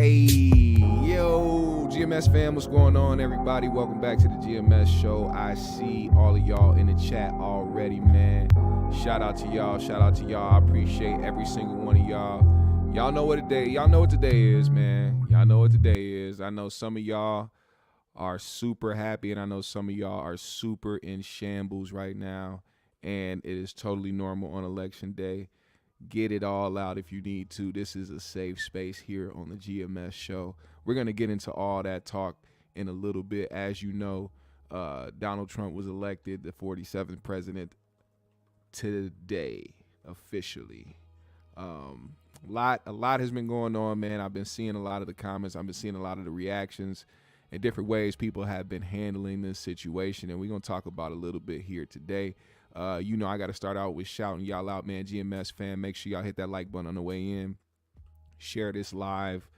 Hey, yo, GMS fam, what's going on, everybody? Welcome back to the GMS show. I see all of y'all in the chat already, man. Shout out to y'all. I appreciate every single one of y'all. Y'all know what today is, man. Y'all know what today is. I know some of y'all are super happy, and I know some of y'all are super in shambles right now, and it is totally normal on election day. Get it all out if you need to. This is a safe space here on the GMS show. We're going to get into all that talk in a little bit. As you know, Donald Trump was elected the 47th president today, officially. A lot has been going on, man. I've been seeing a lot of the comments. I've been seeing a lot of the reactions and different ways people have been handling this situation, and we're going to talk about a little bit here today. I got to start out with shouting y'all out, man. GMS fam, make sure y'all hit that like button on the way in. Share this live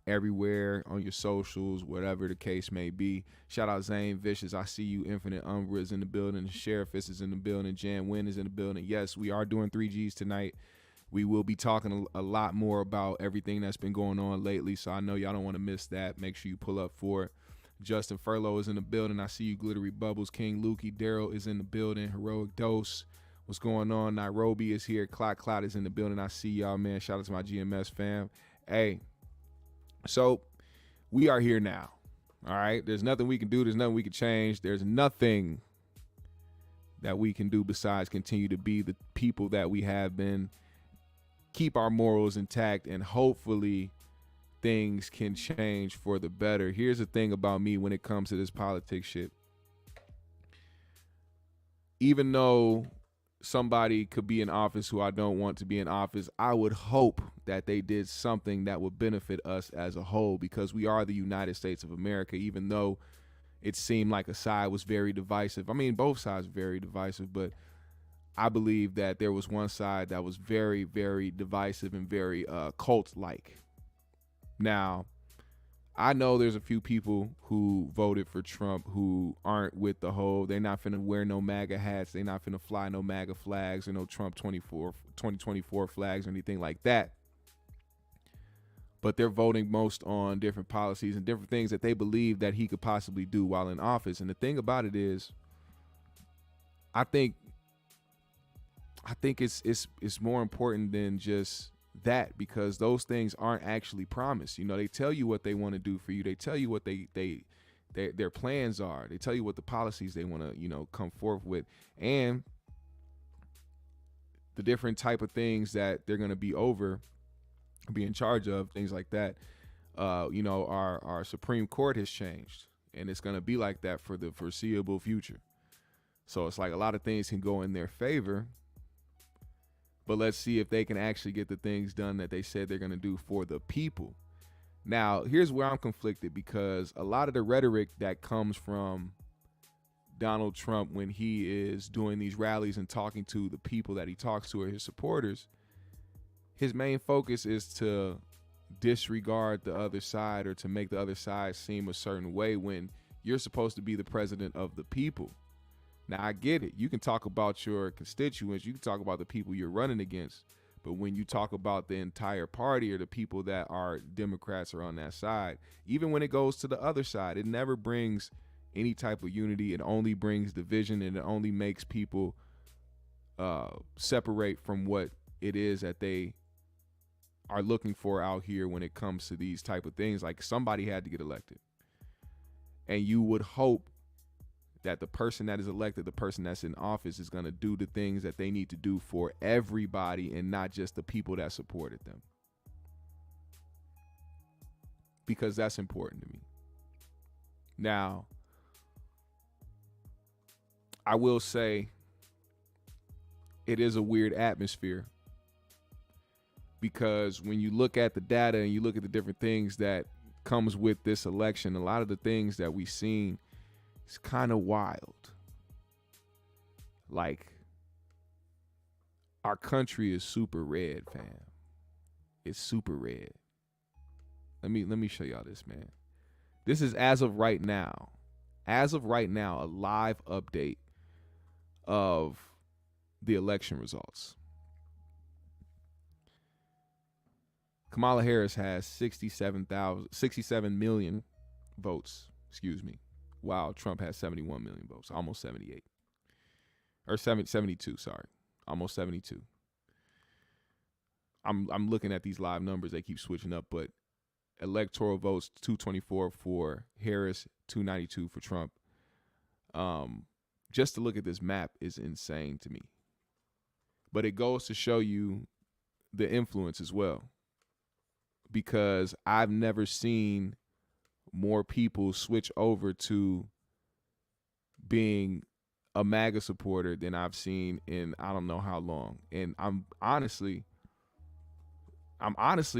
everywhere on your socials, whatever the case may be. Shout out Zane Vicious. I see you. Infinite Umbra is in the building. Sheriff is in the building. Jan Wynn is in the building. Yes, we are doing 3Gs tonight. We will be talking a lot more about everything that's been going on lately, so I know y'all don't want to miss that. Make sure you pull up for it. Justin Furlow is in the building. I see you, Glittery Bubbles. King Lukey. Daryl is in the building. Heroic Dose. What's going on? Nairobi is here. Clot is in the building. I see y'all, man. Shout out to my GMS fam. Hey, so we are here now. All right? There's nothing we can do. There's nothing we can change. There's nothing that we can do besides continue to be the people that we have been, keep our morals intact, and hopefully things can change for the better. Here's the thing about me when it comes to this politics shit. Even though somebody could be in office who I don't want to be in office, I would hope that they did something that would benefit us as a whole, because we are the United States of America, even though it seemed like a side was very divisive. I mean, both sides were very divisive, but I believe that there was one side that was very, very divisive and very cult-like. Now, I know there's a few people who voted for Trump who aren't with the whole, they're not finna wear no MAGA hats, they're not finna fly no MAGA flags or no Trump 2024 flags or anything like that. But they're voting most on different policies and different things that they believe that he could possibly do while in office. And the thing about it is, I think it's more important than just that, because those things aren't actually promised. You know, they tell you what they want to do for you. They tell you what their plans are. They tell you what the policies they want to, come forth with, and the different type of things that they're going to be in charge of, things like that. Our Supreme Court has changed, and it's going to be like that for the foreseeable future. So it's like a lot of things can go in their favor, but let's see if they can actually get the things done that they said they're going to do for the people. Now, here's where I'm conflicted, because a lot of the rhetoric that comes from Donald Trump when he is doing these rallies and talking to the people that he talks to, or his supporters, his main focus is to disregard the other side, or to make the other side seem a certain way, when you're supposed to be the president of the people. Now, I get it. You can talk about your constituents. You can talk about the people you're running against. But when you talk about the entire party, or the people that are Democrats or on that side, even when it goes to the other side, it never brings any type of unity. It only brings division, and it only makes people separate from what it is that they are looking for out here when it comes to these type of things. Like, somebody had to get elected. And you would hope that the person that is elected, the person that's in office, is going to do the things that they need to do for everybody, and not just the people that supported them. Because that's important to me. Now, I will say it is a weird atmosphere, because when you look at the data and you look at the different things that comes with this election, a lot of the things that we've seen, it's kind of wild. Like, our country is super red, fam. It's super red. Let me show y'all this, man. This is as of right now. As of right now, a live update of the election results. Kamala Harris has 67 million votes, while Trump has 71 million votes, almost 78. Or 72, sorry. Almost 72. I'm looking at these live numbers, they keep switching up, but electoral votes 224 for Harris, 292 for Trump. Just to look at this map is insane to me. But it goes to show you the influence as well. Because I've never seen more people switch over to being a MAGA supporter than I've seen in I don't know how long. And I'm honestly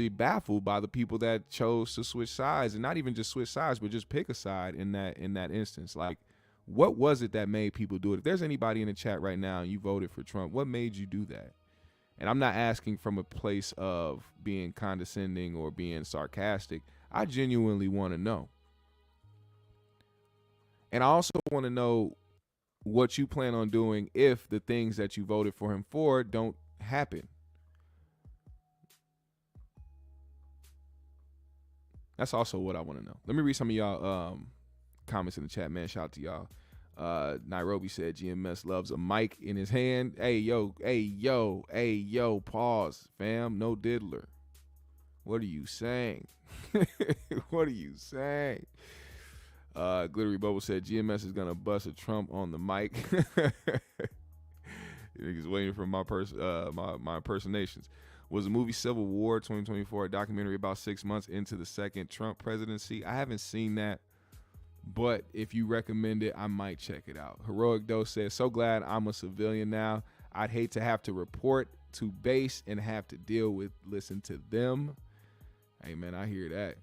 baffled by the people that chose to switch sides, and not even just switch sides, but just pick a side in that instance. Like, what was it that made people do it? If there's anybody in the chat right now and you voted for Trump, what made you do that? And I'm not asking from a place of being condescending or being sarcastic. I genuinely want to know. And I also want to know what you plan on doing if the things that you voted for him for don't happen. That's also what I want to know. Let me read some of y'all comments in the chat, man. Shout out to y'all. Nairobi said GMS loves a mic in his hand. Hey, yo, pause, fam. No diddler. What are you saying? What are you saying? Glittery Bubble said GMS is gonna bust a Trump on the mic. Niggas waiting for my impersonations. Was the movie Civil War 2024 a documentary about 6 months into the second Trump presidency? I haven't seen that, but if you recommend it, I might check it out. Heroic Dose says, so glad I'm a civilian now. I'd hate to have to report to base and have to listen to them. Hey, man, I hear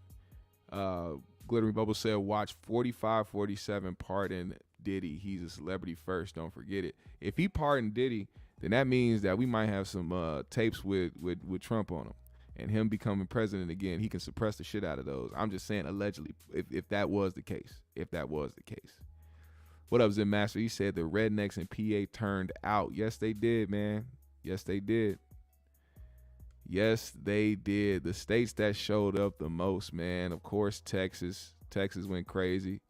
that. Glittery Bubble said, watch 4547 pardon Diddy. He's a celebrity first. Don't forget it. If he pardoned Diddy, then that means that we might have some tapes with Trump on him. And him becoming president again, he can suppress the shit out of those. I'm just saying, allegedly, if that was the case. If that was the case. What up, Zen Master? He said the rednecks in PA turned out. Yes, they did, man. Yes, they did. Yes, they did. The states that showed up the most, man. Of course, Texas. Texas went crazy.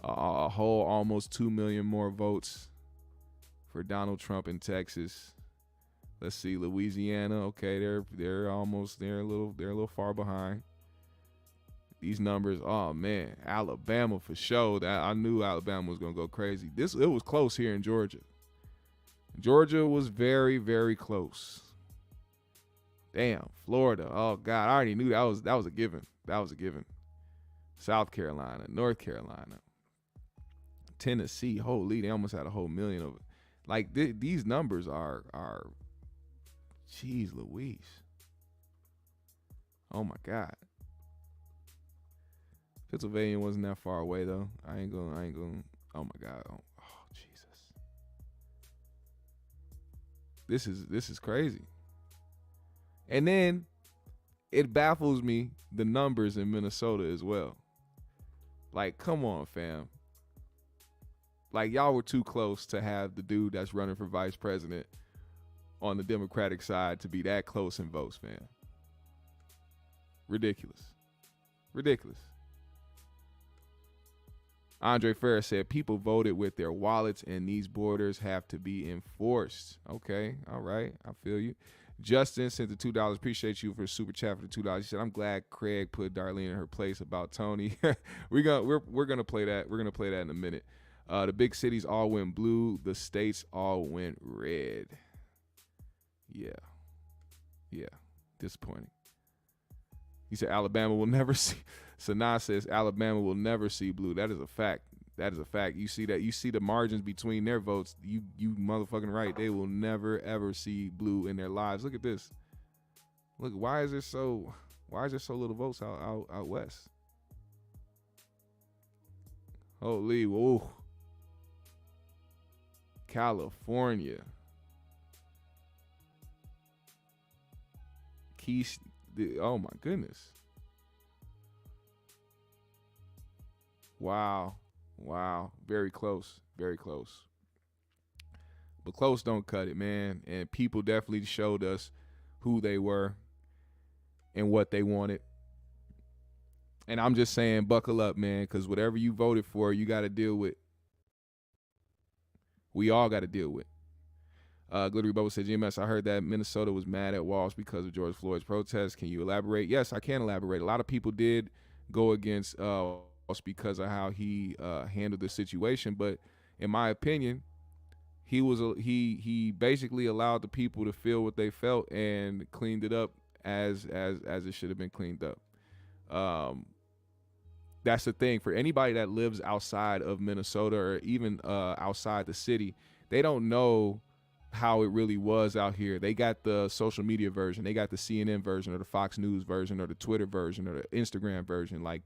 A whole almost 2 million more votes for Donald Trump in Texas. Let's see, Louisiana. Okay, they're a little far behind. These numbers, oh man, Alabama for sure. That I knew Alabama was gonna go crazy. It was close here in Georgia. Georgia was very, very close. Damn, Florida. Oh God, I already knew that was a given. That was a given. South Carolina, North Carolina, Tennessee. Holy, they almost had a whole million of it. Like these numbers are, jeez Louise. Oh my God. Pennsylvania wasn't that far away though. I ain't gonna. Oh my God. Oh Jesus. This is crazy. And then it baffles me the numbers in Minnesota as well. Like, come on, fam. Like, y'all were too close to have the dude that's running for vice president on the Democratic side to be that close in votes, fam. Ridiculous. Andre Ferris said people voted with their wallets and these borders have to be enforced. Okay, all right, I feel you. Justin sent the $2. Appreciate you for the super chat for the $2. He said, "I'm glad Craig put Darlene in her place about Tony." we're gonna play that. We're gonna play that in a minute. The big cities all went blue. The states all went red. Yeah. Disappointing. He said Alabama will never see. Sanaa says Alabama will never see blue. That is a fact. You see that. You see the margins between their votes. You motherfucking right. They will never ever see blue in their lives. Look at this. Look, why is there so little votes out west? Holy, whoa. California. Oh my goodness. Wow. Very close. But close don't cut it, man. And people definitely showed us who they were. and what they wanted. And I'm just saying, buckle up, man, because whatever you voted for, you got to deal with. We all got to deal with. Glittery Bubble said, GMS, I heard that Minnesota was mad at Walsh because of George Floyd's protest. Can you elaborate? Yes, I can elaborate. A lot of people did go against Walsh because of how he handled the situation. But in my opinion, he basically allowed the people to feel what they felt and cleaned it up as it should have been cleaned up. That's the thing. For anybody that lives outside of Minnesota or even outside the city, they don't know how it really was out here. They got the social media version. They got the CNN version or the Fox News version or the Twitter version or the Instagram version. Like,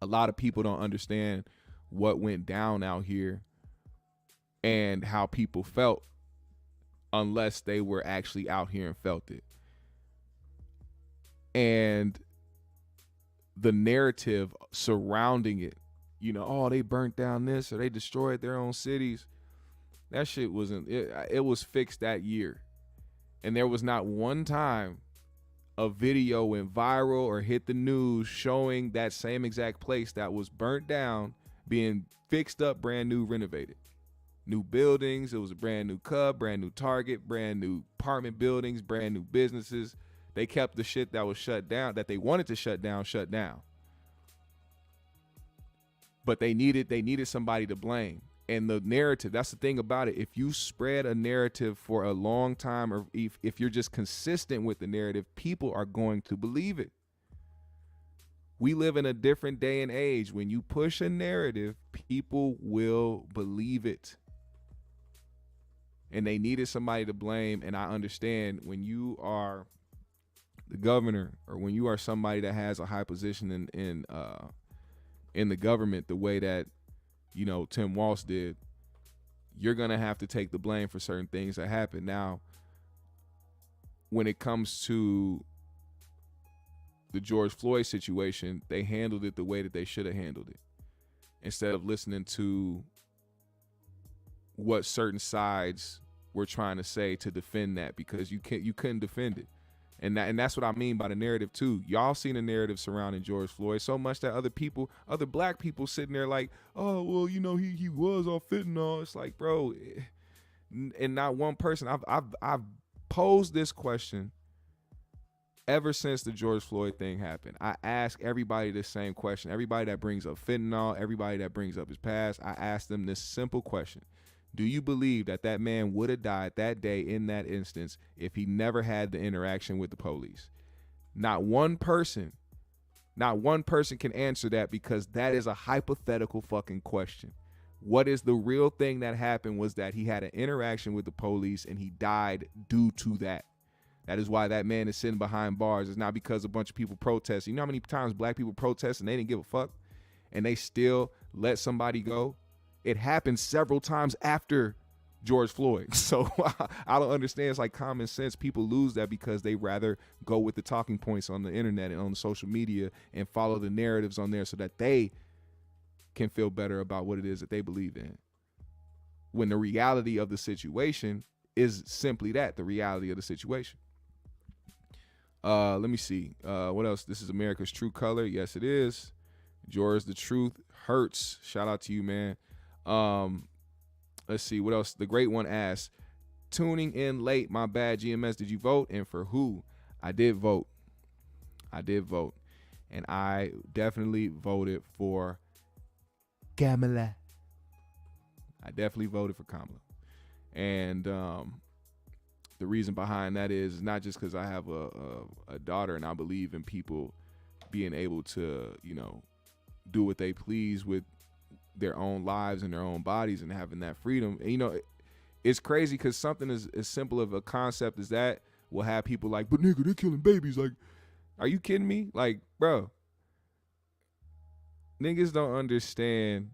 a lot of people don't understand what went down out here and how people felt unless they were actually out here and felt it. And the narrative surrounding it, you know, oh, they burnt down this or they destroyed their own cities. That shit wasn't, it was fixed that year. And there was not one time a video went viral or hit the news showing that same exact place that was burnt down being fixed up, brand new, renovated. New buildings. It was a brand new Cub, brand new Target, brand new apartment buildings, brand new businesses. They kept the shit that was shut down, that they wanted to shut down. But they needed somebody to blame. And the narrative, that's the thing about it. If you spread a narrative for a long time, or if you're just consistent with the narrative, people are going to believe it. We live in a different day and age. When you push a narrative, people will believe it. And they needed somebody to blame. And I understand when you are the governor or when you are somebody that has a high position in the government, the way that, you know, Tim Walsh did, you're going to have to take the blame for certain things that happen. Now, when it comes to the George Floyd situation, they handled it the way that they should have handled it. Instead of listening to what certain sides were trying to say to defend that, because you couldn't defend it. And that's what I mean by the narrative too. Y'all seen the narrative surrounding George Floyd so much that other black people sitting there like, oh, well, you know, he was on fentanyl. It's like, bro, and not one person. I've posed this question ever since the George Floyd thing happened. I ask everybody this same question. Everybody that brings up fentanyl, everybody that brings up his past, I ask them this simple question. Do you believe that that man would have died that day in that instance if he never had the interaction with the police? Not one person can answer that, because that is a hypothetical fucking question. What is the real thing that happened was that he had an interaction with the police and he died due to that. That is why that man is sitting behind bars. It's not because a bunch of people protest. You know how many times black people protest and they didn't give a fuck and they still let somebody go? It happened several times after George Floyd. So I don't understand. It's like common sense. People lose that because they rather go with the talking points on the internet and on social media and follow the narratives on there so that they can feel better about what it is that they believe in. When the reality of the situation is simply that, the reality of the situation. Let me see. What else? This is America's true color. Yes, it is. George, the truth hurts. Shout out to you, man. Let's see what else. The great one asks, tuning in late, my bad, GMS, did you vote and for who? I did vote. And I definitely voted for Kamala. And the reason behind that is not just because I have a daughter and I believe in people being able to, you know, do what they please with their own lives and their own bodies and having that freedom. And, you know, it's crazy because something as simple of a concept as that will have people like, but nigga, they're killing babies. Like, are you kidding me? Like, bro, niggas don't understand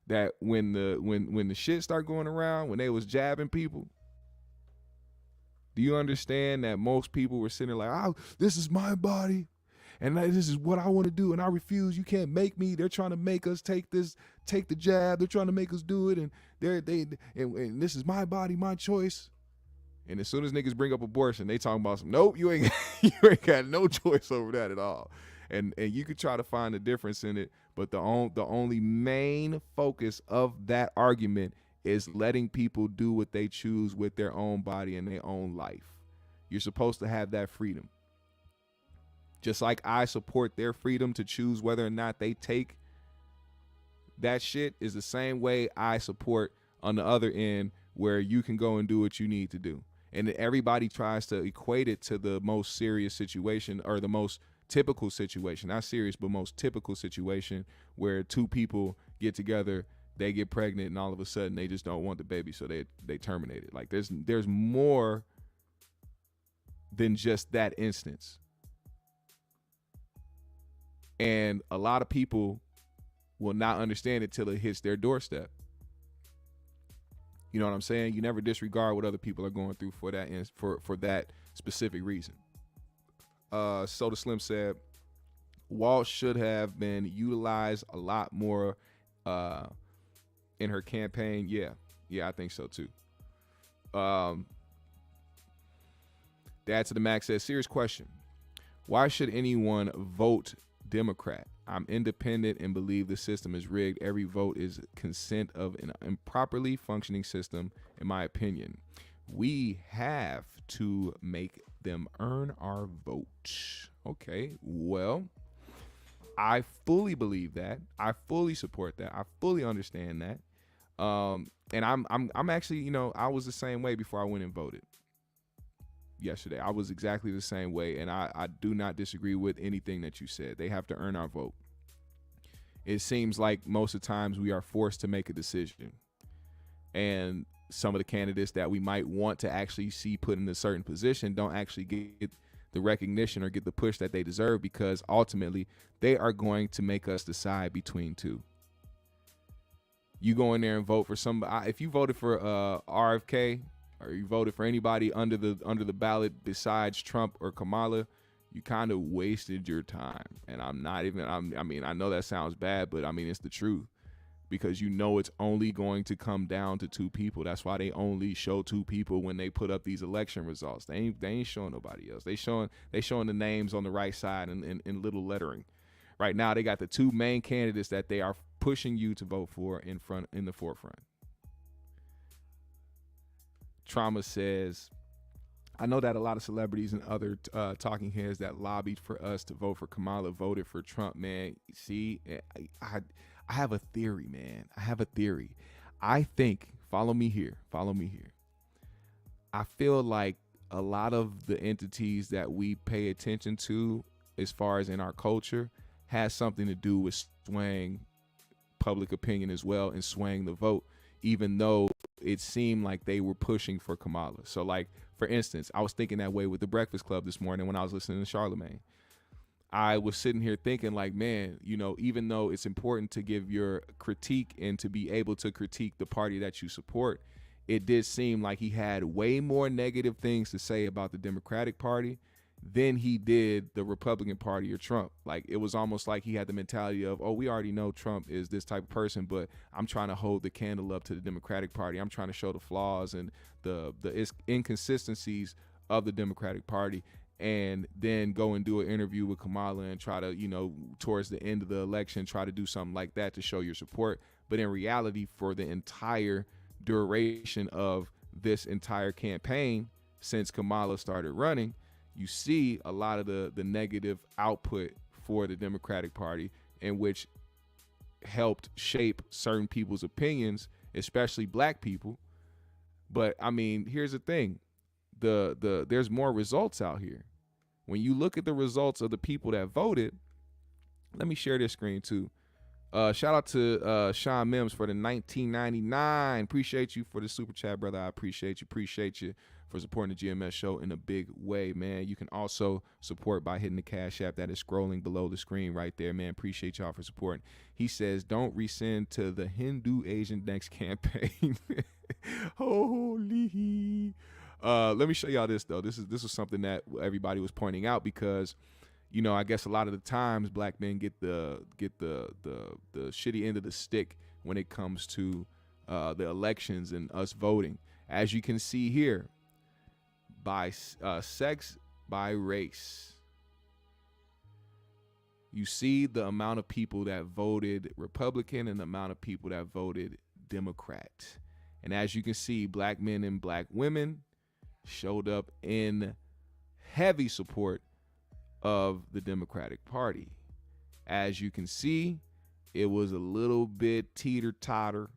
that when the shit start going around, when they was jabbing people, do you understand that most people were sitting there like, oh, this is my body and this is what I want to do and I refuse. You can't make me. They're trying to make us take the jab. They're trying to make us do it, and and this is my body, my choice. And as soon as niggas bring up abortion, they talking about some, nope, you ain't you ain't got no choice over that at all. And you could try to find a difference in it, but the only main focus of that argument is letting people do what they choose with their own body and their own life. You're supposed to have that freedom. Just like I support their freedom to choose whether or not they take that shit, is the same way I support on the other end where you can go and do what you need to do. And everybody tries to equate it to the most serious situation, or the most typical situation, not serious, but most typical situation, where two people get together, they get pregnant, and all of a sudden they just don't want the baby, so they terminate it. Like there's more than just that instance. And a lot of people will not understand it till it hits their doorstep. You know what I'm saying? You never disregard what other people are going through for that for that specific reason. Soda Slim said, Walsh should have been utilized a lot more in her campaign. Yeah, I think so too. Dad to the Max says, serious question. Why should anyone vote Democrat? I'm independent and believe the system is rigged. Every vote is consent of an improperly functioning system, in my opinion. We have to make them earn our vote. Okay, well, I fully believe that. I fully support that. I fully understand that. And I'm actually, you know, I was the same way before I went and voted yesterday. I was exactly the same way, and I do not disagree with anything that you said. They have to earn our vote. It seems like most of the times we are forced to make a decision, and some of the candidates that we might want to actually see put in a certain position don't actually get the recognition or get the push that they deserve, because ultimately they are going to make us decide between two. You go in there and vote for somebody. If you voted for RFK, or you voted for anybody under the ballot besides Trump or Kamala, you kind of wasted your time. And I mean, I know that sounds bad, but I mean, it's the truth, because you know it's only going to come down to two people. That's why they only show two people when they put up these election results. They ain't showing nobody else. They showing the names on the right side in little lettering. Right now, they got the two main candidates that they are pushing you to vote for in the forefront. Trauma says, I know that a lot of celebrities and other talking heads that lobbied for us to vote for Kamala voted for Trump, man. See, I have a theory, man. I have a theory. I think, follow me here. I feel like a lot of the entities that we pay attention to, as far as in our culture, has something to do with swaying public opinion as well, and swaying the vote, even though it seemed like they were pushing for Kamala. So, like, for instance, I was thinking that way with the Breakfast Club this morning when I was listening to Charlemagne. I was sitting here thinking, like, man, you know, even though it's important to give your critique and to be able to critique the party that you support, it did seem like he had way more negative things to say about the Democratic Party than he did the Republican Party or Trump. Like, it was almost like he had the mentality of, oh, we already know Trump is this type of person, but I'm trying to hold the candle up to the Democratic Party. I'm trying to show the flaws and the inconsistencies of the Democratic Party, and then go and do an interview with Kamala and try to, you know, towards the end of the election, try to do something like that to show your support. But in reality, for the entire duration of this entire campaign, since Kamala started running, you see a lot of the negative output for the Democratic Party, in which helped shape certain people's opinions, especially black people. But I mean, here's the thing. There's more results out here. When you look at the results of the people that voted, let me share this screen too. Shout out to Sean Mims for the 1999. Appreciate you for the super chat, brother. I appreciate you for supporting the GMS show in a big way, man. You can also support by hitting the Cash App that is scrolling below the screen right there, man. Appreciate y'all for supporting. He says, don't rescind to the Hindu Asian Next campaign. Holy. Let me show y'all this though. This was something that everybody was pointing out, because, you know, I guess a lot of the times black men get the shitty end of the stick when it comes to the elections and us voting. As you can see here, by sex, by race. You see the amount of people that voted Republican and the amount of people that voted Democrat. And as you can see, black men and black women showed up in heavy support of the Democratic Party. As you can see, it was a little bit teeter-totter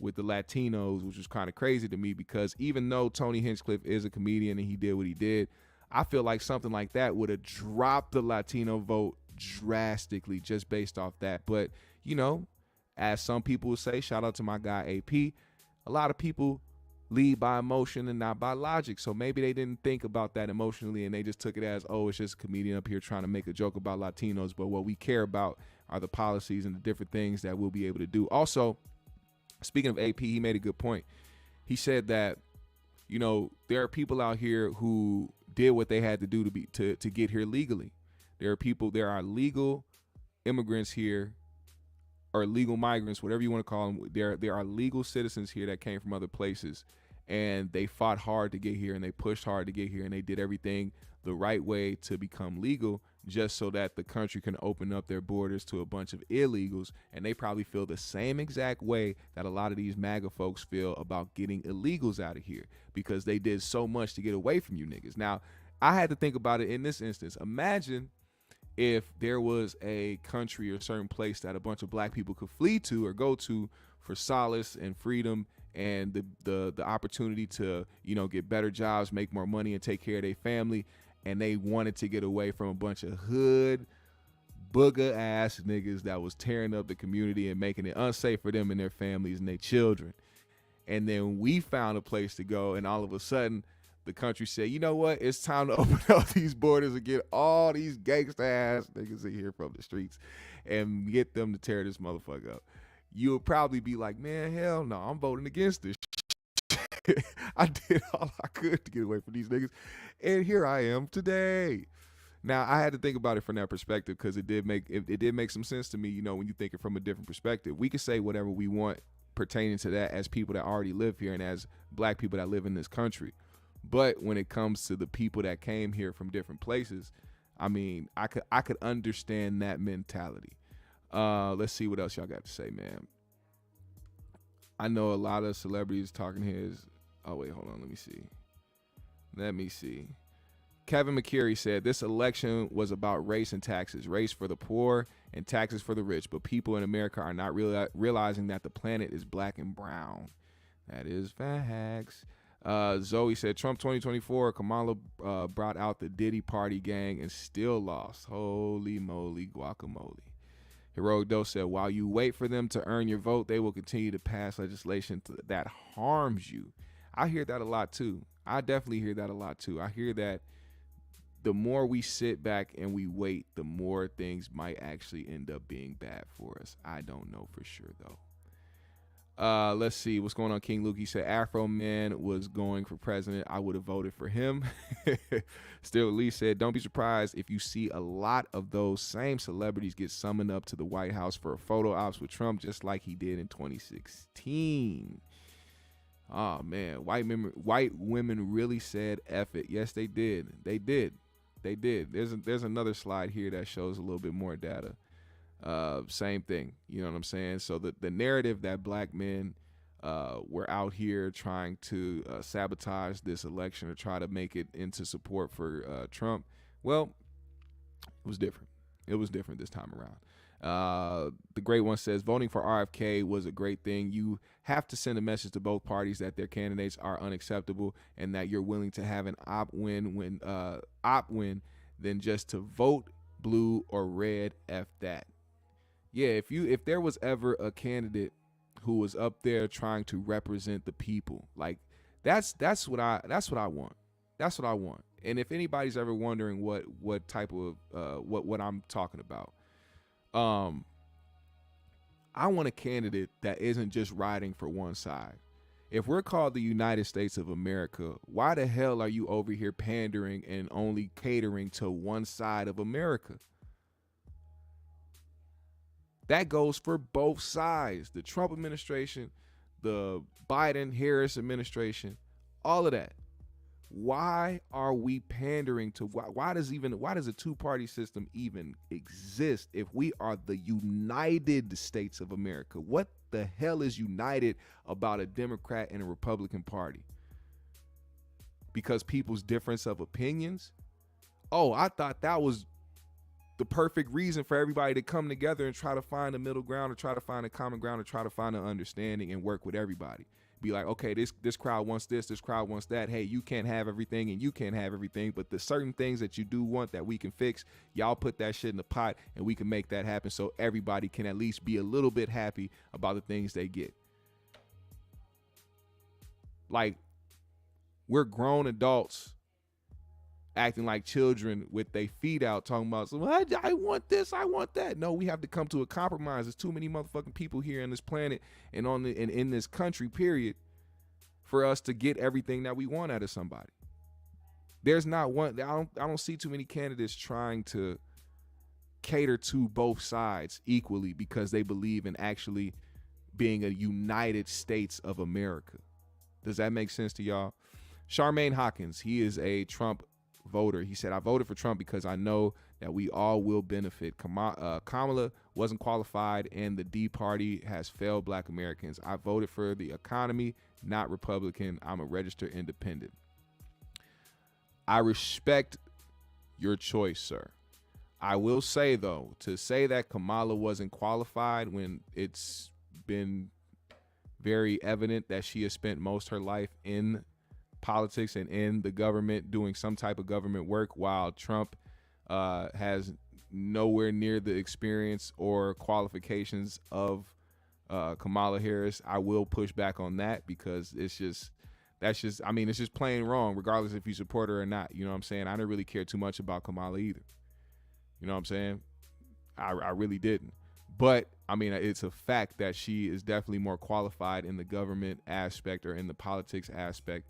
with the Latinos, which was kind of crazy to me, because even though Tony Hinchcliffe is a comedian and he did what he did, I feel like something like that would have dropped the Latino vote drastically just based off that. But, you know, as some people would say, shout out to my guy AP, a lot of people lead by emotion and not by logic. So maybe they didn't think about that emotionally and they just took it as, oh, it's just a comedian up here trying to make a joke about Latinos. But what we care about are the policies and the different things that we'll be able to do. Also, speaking of AP, he made a good point. He said that, you know, there are people out here who did what they had to do to get here legally. There are legal immigrants here, or legal migrants, whatever you want to call them. There are legal citizens here that came from other places, and they fought hard to get here, and they pushed hard to get here, and they did everything the right way to become legal, just so that the country can open up their borders to a bunch of illegals. And they probably feel the same exact way that a lot of these MAGA folks feel about getting illegals out of here, because they did so much to get away from you niggas. Now, I had to think about it in this instance. Imagine if there was a country or a certain place that a bunch of black people could flee to or go to for solace and freedom and the opportunity to, you know, get better jobs, make more money, and take care of their family, and they wanted to get away from a bunch of hood booger ass niggas that was tearing up the community and making it unsafe for them and their families and their children. And then we found a place to go, and all of a sudden the country said, you know what, it's time to open up these borders and get all these gangsta ass niggas in here from the streets and get them to tear this motherfucker up. You would probably be like, man, hell no, I'm voting against this. I did all I could to get away from these niggas, and here I am today. Now, I had to think about it from that perspective, because it did make some sense to me, you know, when you think it from a different perspective. We can say whatever we want pertaining to that as people that already live here and as black people that live in this country. But when it comes to the people that came here from different places, I mean, I could understand that mentality. Let's see what else y'all got to say, man. I know a lot of celebrities talking heads. Oh, wait, hold on. Let me see. Kevin McCurry said this election was about race and taxes, race for the poor and taxes for the rich. But people in America are not realizing that the planet is black and brown. That is facts. Zoe said Trump 2024, Kamala brought out the Diddy party gang and still lost. Holy moly guacamole. Heroic Dose said, while you wait for them to earn your vote, they will continue to pass legislation that harms you. I hear that a lot too. I definitely hear that a lot too. I hear that the more we sit back and we wait, the more things might actually end up being bad for us. I don't know for sure though. Let's see what's going on. King Luke, he said Afro Man was going for president. I would have voted for him. Still, Lee said, don't be surprised if you see a lot of those same celebrities get summoned up to the White House for a photo ops with Trump, just like he did in 2016. Oh man, white women really said F it. Yes, they did. They did. There's another slide here that shows a little bit more data. Same thing, you know what I'm saying? So the narrative that black men were out here trying to sabotage this election or try to make it into support for Trump, well, it was different. It was different this time around. The great one says voting for RFK was a great thing. You have to send a message to both parties that their candidates are unacceptable and that you're willing to have an opt win than just to vote blue or red. F that. Yeah, if there was ever a candidate who was up there trying to represent the people, like that's what I want. That's what I want. And if anybody's ever wondering what type of what I'm talking about, I want a candidate that isn't just riding for one side. If we're called the United States of America, why the hell are you over here pandering and only catering to one side of America? That goes for both sides. The Trump administration, the Biden-Harris administration, all of that. Why are we pandering to why does a two-party system even exist if we are the United States of America? What the hell is united about a Democrat and a Republican Party? Because people's difference of opinions? Oh, I thought that was the perfect reason for everybody to come together and try to find a middle ground, or try to find a common ground, or try to find an understanding and work with everybody. Be like, okay, this crowd wants this crowd wants that. Hey, you can't have everything and you can't have everything, but the certain things that you do want that we can fix, y'all put that shit in the pot and we can make that happen so everybody can at least be a little bit happy about the things they get. Like, we're grown adults acting like children with their feet out, talking about, so I want this, I want that. No, we have to come to a compromise. There's too many motherfucking people here on this planet and in this country, period, for us to get everything that we want out of somebody. There's not one. I don't see too many candidates trying to cater to both sides equally because they believe in actually being a United States of America. Does that make sense to y'all? Charmaine Hawkins, he is a Trump voter. He said, I voted for Trump because I know that we all will benefit. Kamala wasn't qualified and the D party has failed black Americans. I voted for the economy, not Republican. I'm a registered independent. I respect your choice, sir. I will say, though, to say that Kamala wasn't qualified when it's been very evident that she has spent most of her life in politics and in the government doing some type of government work, while Trump has nowhere near the experience or qualifications of Kamala Harris, I will push back on that because it's just plain wrong, regardless if you support her or not. You know what I'm saying? I didn't really care too much about Kamala either. You know what I'm saying? I really didn't. But I mean, it's a fact that she is definitely more qualified in the government aspect or in the politics aspect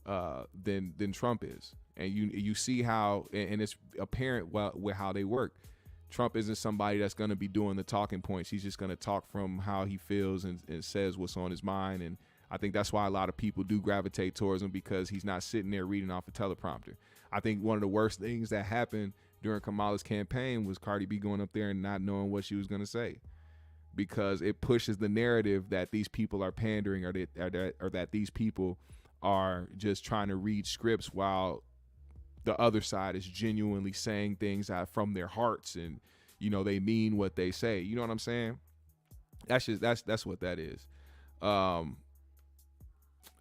than Trump is. And you see how, and it's apparent with how they work. Trump isn't somebody that's going to be doing the talking points. He's just going to talk from how he feels and says what's on his mind. And I think that's why a lot of people do gravitate towards him, because he's not sitting there reading off a teleprompter. I think one of the worst things that happened during Kamala's campaign was Cardi B going up there and not knowing what she was going to say, because it pushes the narrative that these people are pandering, or that these people are just trying to read scripts, while the other side is genuinely saying things from their hearts, and they mean what they say. You know what I'm saying? That's what that is.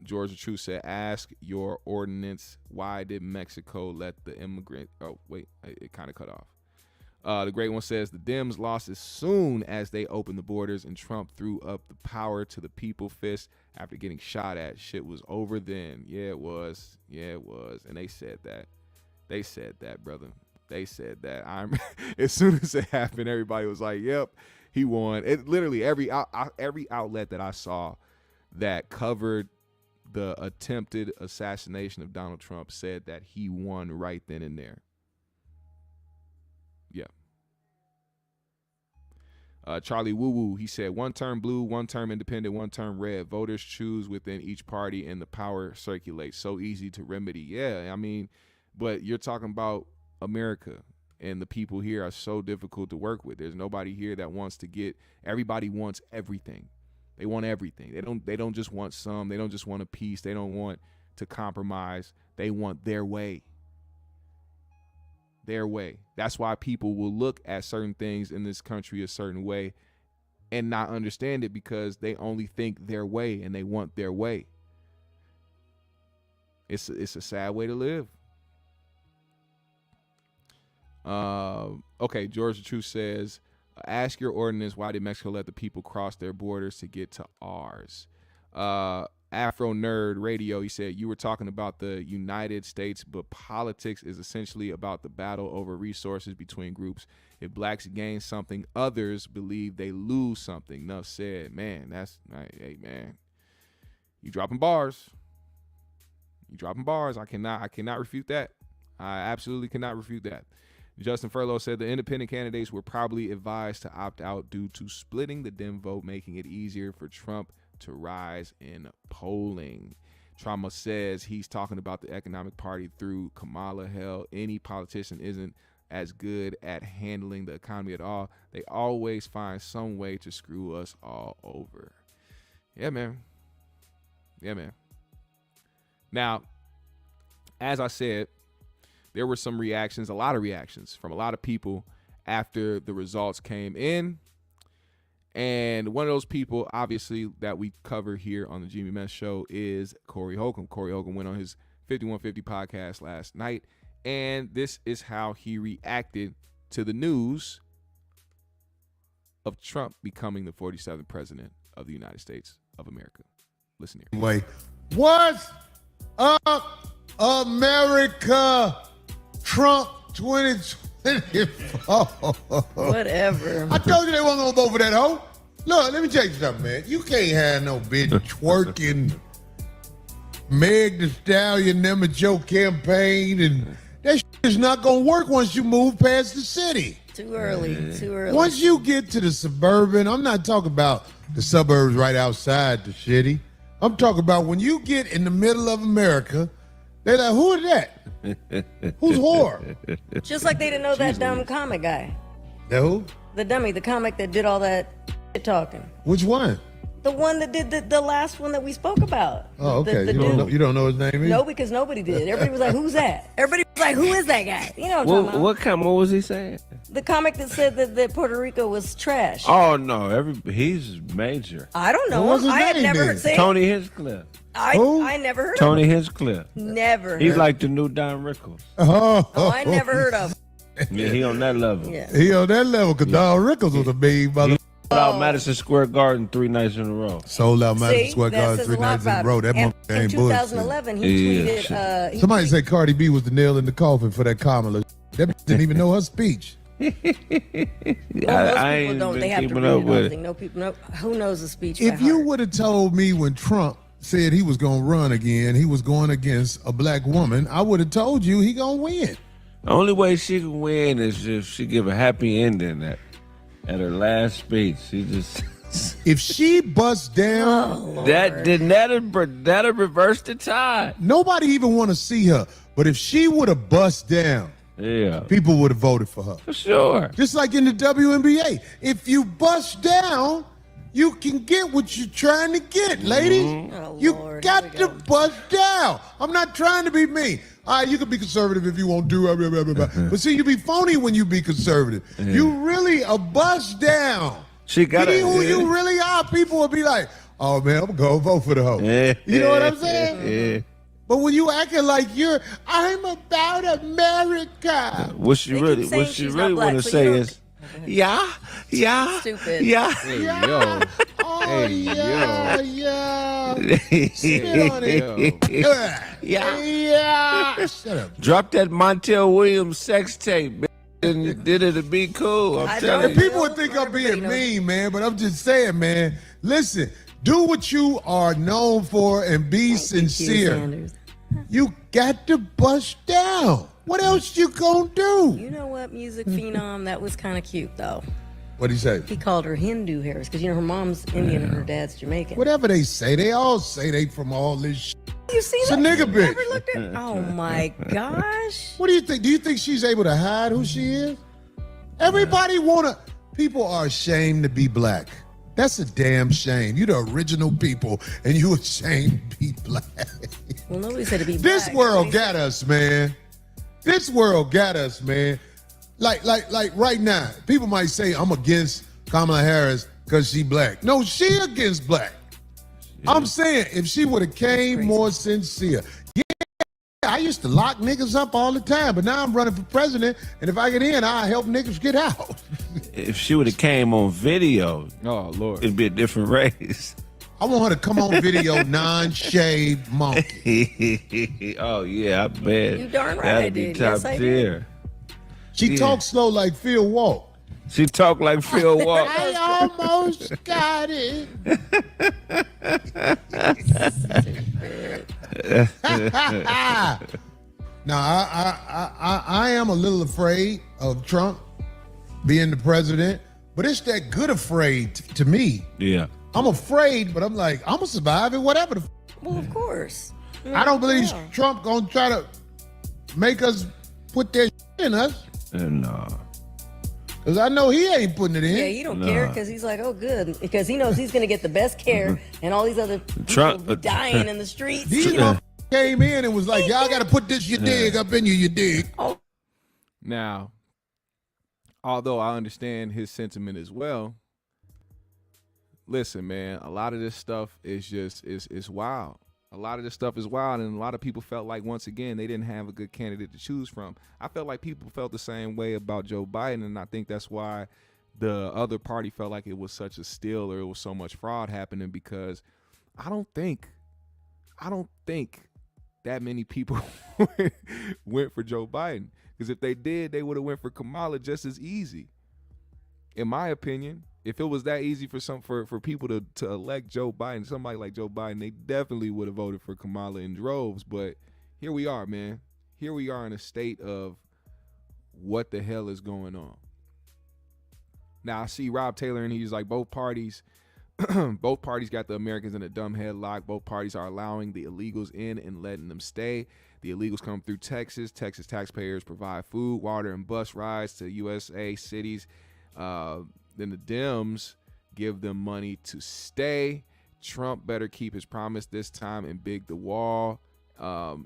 George the Truth said, ask your ordinance, why did Mexico let the immigrant? Oh wait, it kind of cut off. The Great One says the Dems lost as soon as they opened the borders, and Trump threw up the power to the people fist after getting shot at. Shit was over then. Yeah, it was. And they said that, brother. They said that. As soon as it happened, everybody was like, yep, he won. It literally every outlet that I saw that covered the attempted assassination of Donald Trump said that he won right then and there. Yeah. Charlie Woo Woo, he said, one term blue, one term independent, one term red. Voters choose within each party and the power circulates. So easy to remedy. Yeah, I mean, but you're talking about America, and the people here are so difficult to work with. There's nobody here that wants to get, everybody wants everything. They want everything. They don't just want some. They don't just want a piece. They don't want to compromise. They want their way. Their way. That's why people will look at certain things in this country a certain way and not understand it, because they only think their way and they want their way. It's a sad way to live. Okay, George the Truth says, ask your ordinance, why did Mexico let the people cross their borders to get to ours? Afro Nerd Radio, he said, you were talking about the United States, but politics is essentially about the battle over resources between groups. If blacks gain something, others believe they lose something. Enough said. Man, that's, hey, man, you dropping bars. You dropping bars. I cannot refute that. I absolutely cannot refute that. Justin Furlow said the independent candidates were probably advised to opt out due to splitting the Dem vote, making it easier for Trump to rise in polling. Trump says he's talking about the economic party through Kamala. Hell, any politician isn't as good at handling the economy at all. They always find some way to screw us all over. Yeah, man. Yeah, man. Now, as I said, there were some reactions, a lot of reactions from a lot of people after the results came in. And one of those people, obviously, that we cover here on the GMS show is Corey Holcomb. Corey Holcomb went on his 5150 podcast last night, and this is how he reacted to the news of Trump becoming the 47th president of the United States of America. Listen here. Wait, what's up, America? Trump 2024. Whatever. I told you they wasn't gonna vote for that hoe. Look, let me tell you something, man. You can't have no bitch twerking Meg Thee Stallion them at your campaign, and that shit is not gonna work once you move past the city. Too early. Once you get to the suburban, I'm not talking about the suburbs right outside the city. I'm talking about when you get in the middle of America, they're like, who is that? Who's whore? Just like they didn't know that dumb comic guy. The who? The dummy, the comic that did all that shit talking. Which one? The one that did the last one that we spoke about. Oh, okay. The you don't know his name either? No, because nobody did. Everybody was like, who's that? Everybody was like, who is that guy? You know what I'm talking about. What was he saying? The comic that said that Puerto Rico was trash. Oh, no. He's major. I don't know. What was his I had name never then? heard say Tony Hinchcliffe. I never heard of Tony him. Hinchcliffe. Never. He's heard. like the new Don Rickles. Oh, I never heard of him. Yeah, he on that level. Yeah. He on that level because Don Rickles was a big mother. Sold out Madison Square Garden 3 nights in a row. Sold out Madison See, Square that Garden says 3 a lot nights in a about row. him. That And motherfucker ain't in bullshit. 2011, he tweeted. Somebody say Cardi B was the nail in the coffin for that Kamala. That bitch didn't even know her speech. Well, most I people ain't don't. been They have to keeping read up it. I with don't it. think no people know. Who knows the speech If by you heart? would have told me when Trump said he was going to run again, he was going against a black woman, I would have told you he going to win. The only way she can win is if she give a happy ending at her last speech. She just If she busts down, that'll reverse the tide. nobody even want to see her. But if she would have bust down, Yeah, people would have voted for her. for sure. Just like in the WNBA. If you bust down, you can get what you're trying to get, ladies. Oh, You Lord, got here we to go. bust down. I'm not trying to be mean. All right, you can be conservative if you want to. Blah, blah, blah, blah, blah. But see, you be phony when you be conservative. You really a bust down. She got Be who you really are. People will be like, oh, man, I'm going to vote for the hoe. You know what I'm saying? Yeah. But when you acting like I'm about America. What she They really, keep saying what she she's really not black, want to so you say don't- is, yeah, Stupid. yeah. Hey, yo. Oh, Hey, yeah, yeah. Spit on it. Yeah. Shut up. Drop that Montel Williams sex tape, man, and you did it to be cool. I'm I telling And know. you. people would think I'm being mean, man, but I'm just saying, man. Listen, do what you are known for and be sincere. Sanders. You got to bust down. What else you gonna do? You know what, music phenom? That was kind of cute, though. What'd he say? He called her Hindu Harris because her mom's Indian and her dad's Jamaican. Whatever they say, they all say they from all this shit. You seen It's a that? nigga You never bitch. looked at- Oh my gosh! What do you think? Do you think she's able to hide who she is? Everybody people are ashamed to be black. That's a damn shame. You the original people and you ashamed to be black. Well, nobody said to be This black. world Nobody got us, man. This world got us, man. Like right now, people might say I'm against Kamala Harris because she black. No, she against black. I'm saying if she would have came more sincere. Yeah, I used to lock niggas up all the time, but now I'm running for president, and if I get in, I'll help niggas get out. If she would have came on video, Oh, Lord. it'd be a different race. I want her to come on video non-shaved monkey. Oh yeah, I bet. You darn right I That'd be did. top Yes, I tier. She Yeah. talks slow like Phil Walk. She talk like Phil Walker. I almost got it. Now, I am a little afraid of Trump being the president, but it's that good afraid to me. Yeah. I'm afraid, but I'm like, I'm gonna survive it, whatever. Well, of course. I don't believe Trump gonna try to make us put that in us. No. Because I know he ain't putting it in. Yeah, you don't care because he's like, oh, good. Because he knows he's going to get the best care and all these other people dying in the streets. These motherfuckers came in and was like, y'all got to put this, you dig, up in you dig. Oh. Now, although I understand his sentiment as well, listen, man, a lot of this stuff is just, it's wild. A lot of this stuff is wild, and a lot of people felt like, once again, they didn't have a good candidate to choose from. I felt like people felt the same way about Joe Biden, and I think that's why the other party felt like it was such a steal or it was so much fraud happening, because I don't think that many people went for Joe Biden. Because if they did, they would have went for Kamala just as easy. In my opinion, if it was that easy for people to elect Joe Biden, somebody like Joe Biden, they definitely would have voted for Kamala in droves. But here we are, man. Here we are in a state of what the hell is going on. Now I see Rob Taylor, and he's like, both parties got the Americans in a dumb headlock. Both parties are allowing the illegals in and letting them stay. The illegals come through Texas. Texas taxpayers provide food, water, and bus rides to USA cities. Then the Dems give them money to stay. Trump better keep his promise this time and big the wall.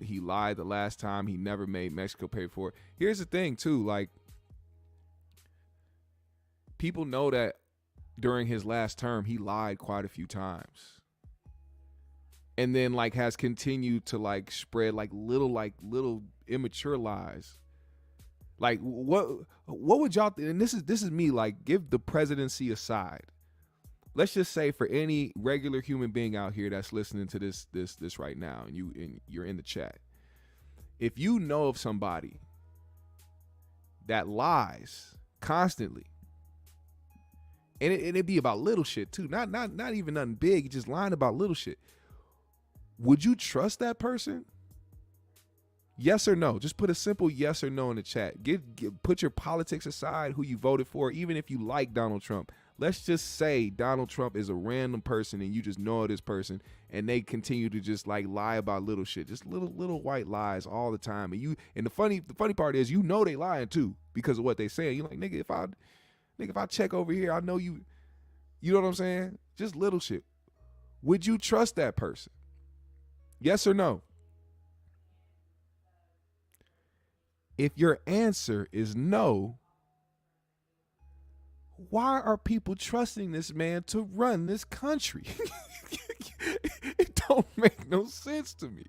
He lied the last time. He never made Mexico pay for it. Here's the thing, too. Like, people know that during his last term, he lied quite a few times. And then, like, has continued to, like, spread, little immature lies. Like, what would y'all and this is me, like, give the presidency aside. Let's just say, for any regular human being out here that's listening to this right now, and you're in the chat, if you know of somebody that lies constantly, and it'd be about little shit too, not even nothing big, just lying about little shit, would you trust that person? Yes or no? Just put a simple yes or no in the chat. Put your politics aside, who you voted for, even if you like Donald Trump. Let's just say Donald Trump is a random person and you just know this person, and they continue to just like lie about little shit, just little white lies all the time. And the funny part is, you know they lying too because of what they saying. You're like, nigga, if I check over here, I know you. You know what I'm saying? Just little shit. Would you trust that person? Yes or no? If your answer is no, why are people trusting this man to run this country? It don't make no sense to me.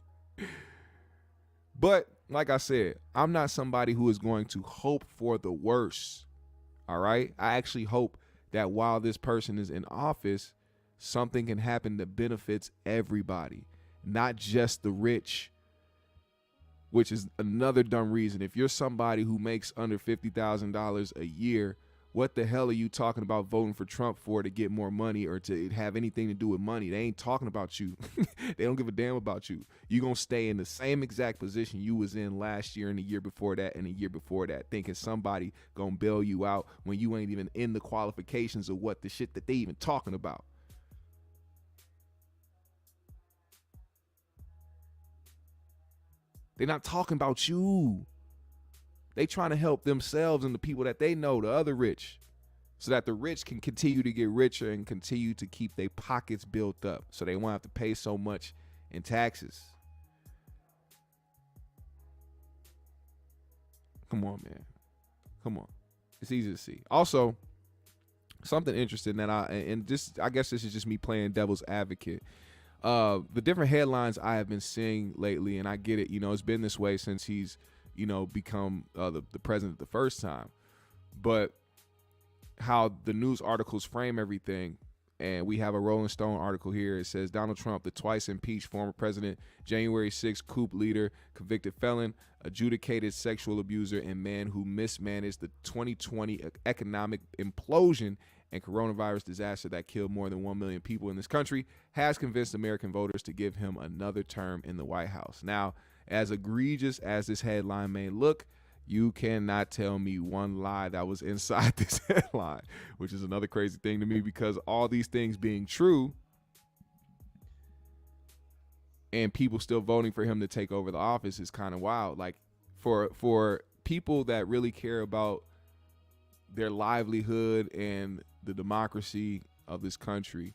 But like I said, I'm not somebody who is going to hope for the worst. All right? I actually hope that while this person is in office, something can happen that benefits everybody, not just the rich. Which is another dumb reason. If you're somebody who makes under $50,000 a year, what the hell are you talking about voting for Trump for, to get more money or to have anything to do with money? They ain't talking about you. They don't give a damn about you. You're going to stay in the same exact position you was in last year and the year before that and the year before that, thinking somebody going to bail you out when you ain't even in the qualifications of what the shit that they even talking about. They're not talking about you. They trying to help themselves and the people that they know, the other rich, so that the rich can continue to get richer and continue to keep their pockets built up so they won't have to pay so much in taxes. Come on, man. Come on. It's easy to see. Also, something interesting that I guess this is just me playing devil's advocate. The different headlines I have been seeing lately, and I get it, it's been this way since he's, become the president the first time, but how the news articles frame everything. And we have a Rolling Stone article here. It says Donald Trump, the twice impeached former president, January 6th coup leader, convicted felon, adjudicated sexual abuser, and man who mismanaged the 2020 economic implosion and coronavirus disaster that killed more than 1 million people in this country, has convinced American voters to give him another term in the White House. Now, as egregious as this headline may look, you cannot tell me one lie that was inside this headline, which is another crazy thing to me, because all these things being true, and people still voting for him to take over the office is kind of wild. Like for people that really care about their livelihood and the democracy of this country,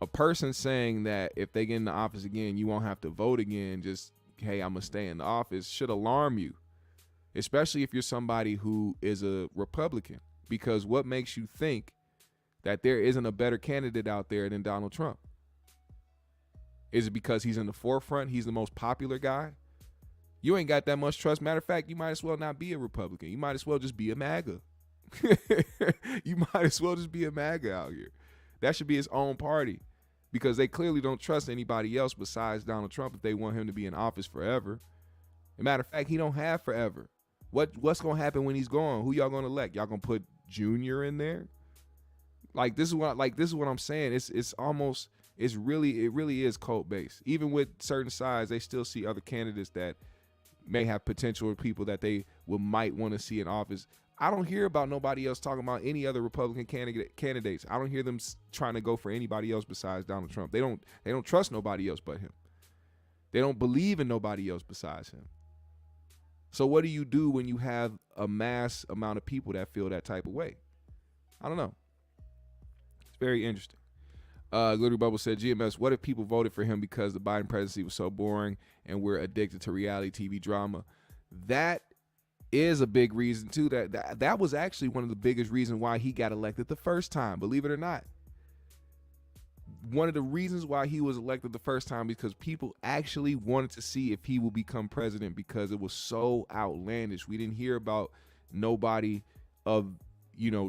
a person saying that if they get in the office again, you won't have to vote again, just, hey, I'm gonna stay in the office, should alarm you, especially if you're somebody who is a Republican, because what makes you think that there isn't a better candidate out there than Donald Trump? Is it because he's in the forefront? He's the most popular guy? You ain't got that much trust. Matter of fact, you might as well not be a Republican. You might as well just be a MAGA. You might as well just be a MAGA out here. That should be his own party, because they clearly don't trust anybody else besides Donald Trump if they want him to be in office forever. As a matter of fact, he don't have forever. What's going to happen when he's gone? Who y'all going to elect? Y'all going to put Junior in there? This is what I'm saying. It really is cult based. Even with certain sides, they still see other candidates that may have potential, or people that they might want to see in office. I don't hear about nobody else talking about any other Republican candidates. I don't hear them trying to go for anybody else besides Donald Trump. They don't trust nobody else but him. They don't believe in nobody else besides him. So what do you do when you have a mass amount of people that feel that type of way? I don't know. It's very interesting. Glittery Bubble said, GMS, what if people voted for him because the Biden presidency was so boring and we're addicted to reality TV drama? That is a big reason, too. That was actually one of the biggest reasons why he got elected the first time, believe it or not. One of the reasons why he was elected the first time, because people actually wanted to see if he would become president, because it was so outlandish. We didn't hear about nobody of,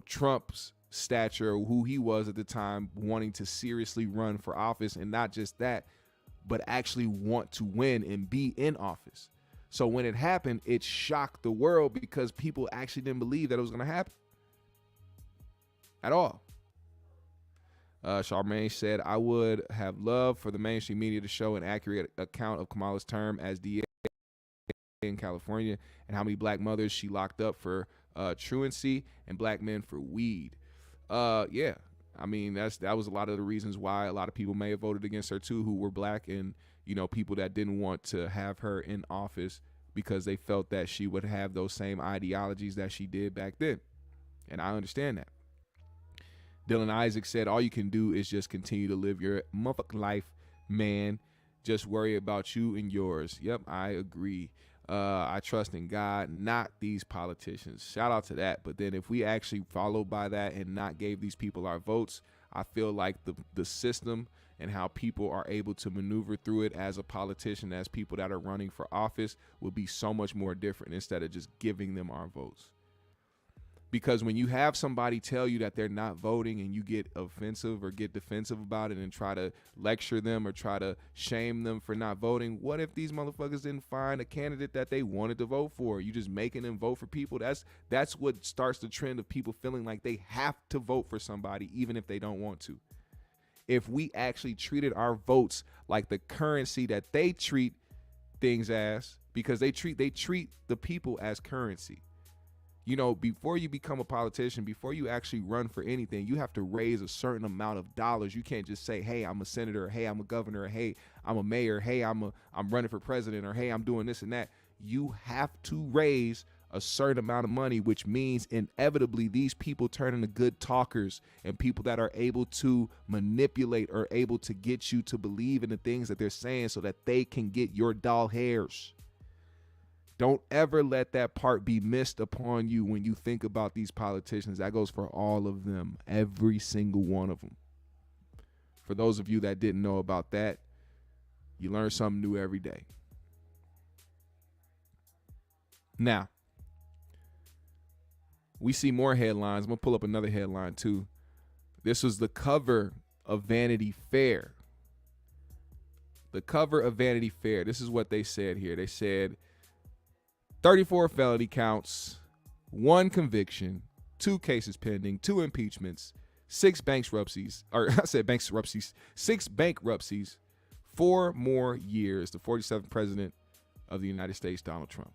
Trump's stature, or who he was at the time, wanting to seriously run for office, and not just that, but actually want to win and be in office. So when it happened, it shocked the world, because people actually didn't believe that it was going to happen at all. Charmaine said, I would have loved for the mainstream media to show an accurate account of Kamala's term as DA in California, and how many black mothers she locked up for truancy and black men for weed. Yeah, I mean, that was a lot of the reasons why a lot of people may have voted against her too, who were black, and people that didn't want to have her in office because they felt that she would have those same ideologies that she did back then. And I understand that. Dylan Isaac said, all you can do is just continue to live your motherfucking life, man. Just worry about you and yours. Yep, I agree. I trust in God, not these politicians. Shout out to that. But then if we actually followed by that and not gave these people our votes, I feel like the system and how people are able to maneuver through it as a politician, as people that are running for office, would be so much more different, instead of just giving them our votes. Because when you have somebody tell you that they're not voting and you get offensive or get defensive about it and try to lecture them or try to shame them for not voting, what if these motherfuckers didn't find a candidate that they wanted to vote for? You just making them vote for people. That's what starts the trend of people feeling like they have to vote for somebody even if they don't want to. If we actually treated our votes like the currency that they treat things as, because they treat the people as currency. Before you become a politician, before you actually run for anything, you have to raise a certain amount of dollars. You can't just say, hey, I'm a senator, or, hey, I'm a governor, or, hey, I'm a mayor, hey, I'm running for president, or hey, I'm doing this and that. You have to raise a certain amount of money, which means inevitably these people turn into good talkers and people that are able to manipulate or able to get you to believe in the things that they're saying so that they can get your doll hairs. Don't ever let that part be missed upon you when you think about these politicians. That goes for all of them, every single one of them. For those of you that didn't know about that, you learn something new every day. Now, we see more headlines. I'm going to pull up another headline too. This was the cover of Vanity Fair. The cover of Vanity Fair. This is what they said here. They said 34 felony counts, 1 conviction, 2 cases pending, 2 impeachments, 6 bankruptcies, 6 bankruptcies, 4 more years. The 47th president of the United States, Donald Trump.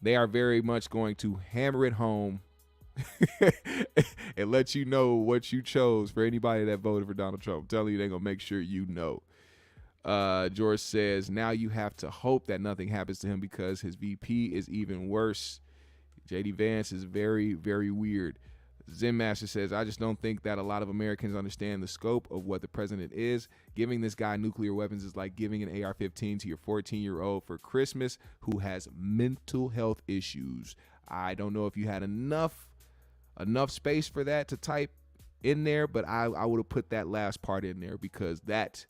They are very much going to hammer it home and let you know what you chose for anybody that voted for Donald Trump. I'm telling you, they're going to make sure you know. George says, now you have to hope that nothing happens to him because his VP is even worse. JD Vance is very, very weird. Zen Master says, I just don't think that a lot of Americans understand the scope of what the president is. Giving this guy nuclear weapons is like giving an AR-15 to your 14-year-old for Christmas who has mental health issues. I don't know if you had enough space for that to type in there, but I would have put that last part in there because that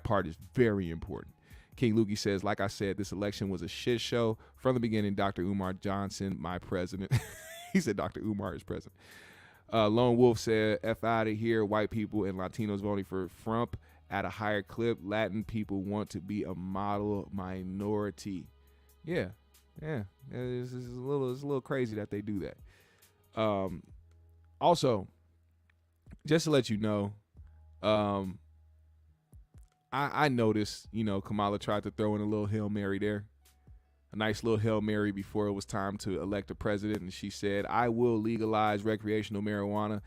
part is very important. King Lukey says, like I said, this election was a shit show from the beginning. Dr. Umar Johnson, my president. He said Dr. Umar is president. Lone Wolf said, F out of here. White people and Latinos voting for Trump at a higher clip. Latin people want to be a model minority. Yeah. It's a little crazy that they do that. Also, just to let you know, I noticed, Kamala tried to throw in a little Hail Mary there. A nice little Hail Mary before it was time to elect a president. And she said, I will legalize recreational marijuana,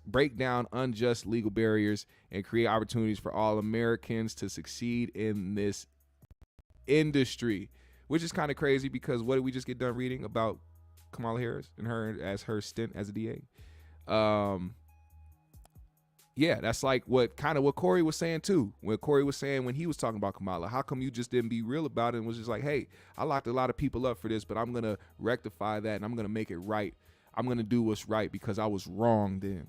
break down unjust legal barriers, and create opportunities for all Americans to succeed in this industry. Which is kind of crazy because what did we just get done reading about Kamala Harris and her stint as a DA? Yeah, that's like what Corey was saying too. When Corey was saying when he was talking about Kamala, how come you just didn't be real about it and was just like, hey, I locked a lot of people up for this, but I'm going to rectify that and I'm going to make it right. I'm going to do what's right because I was wrong then.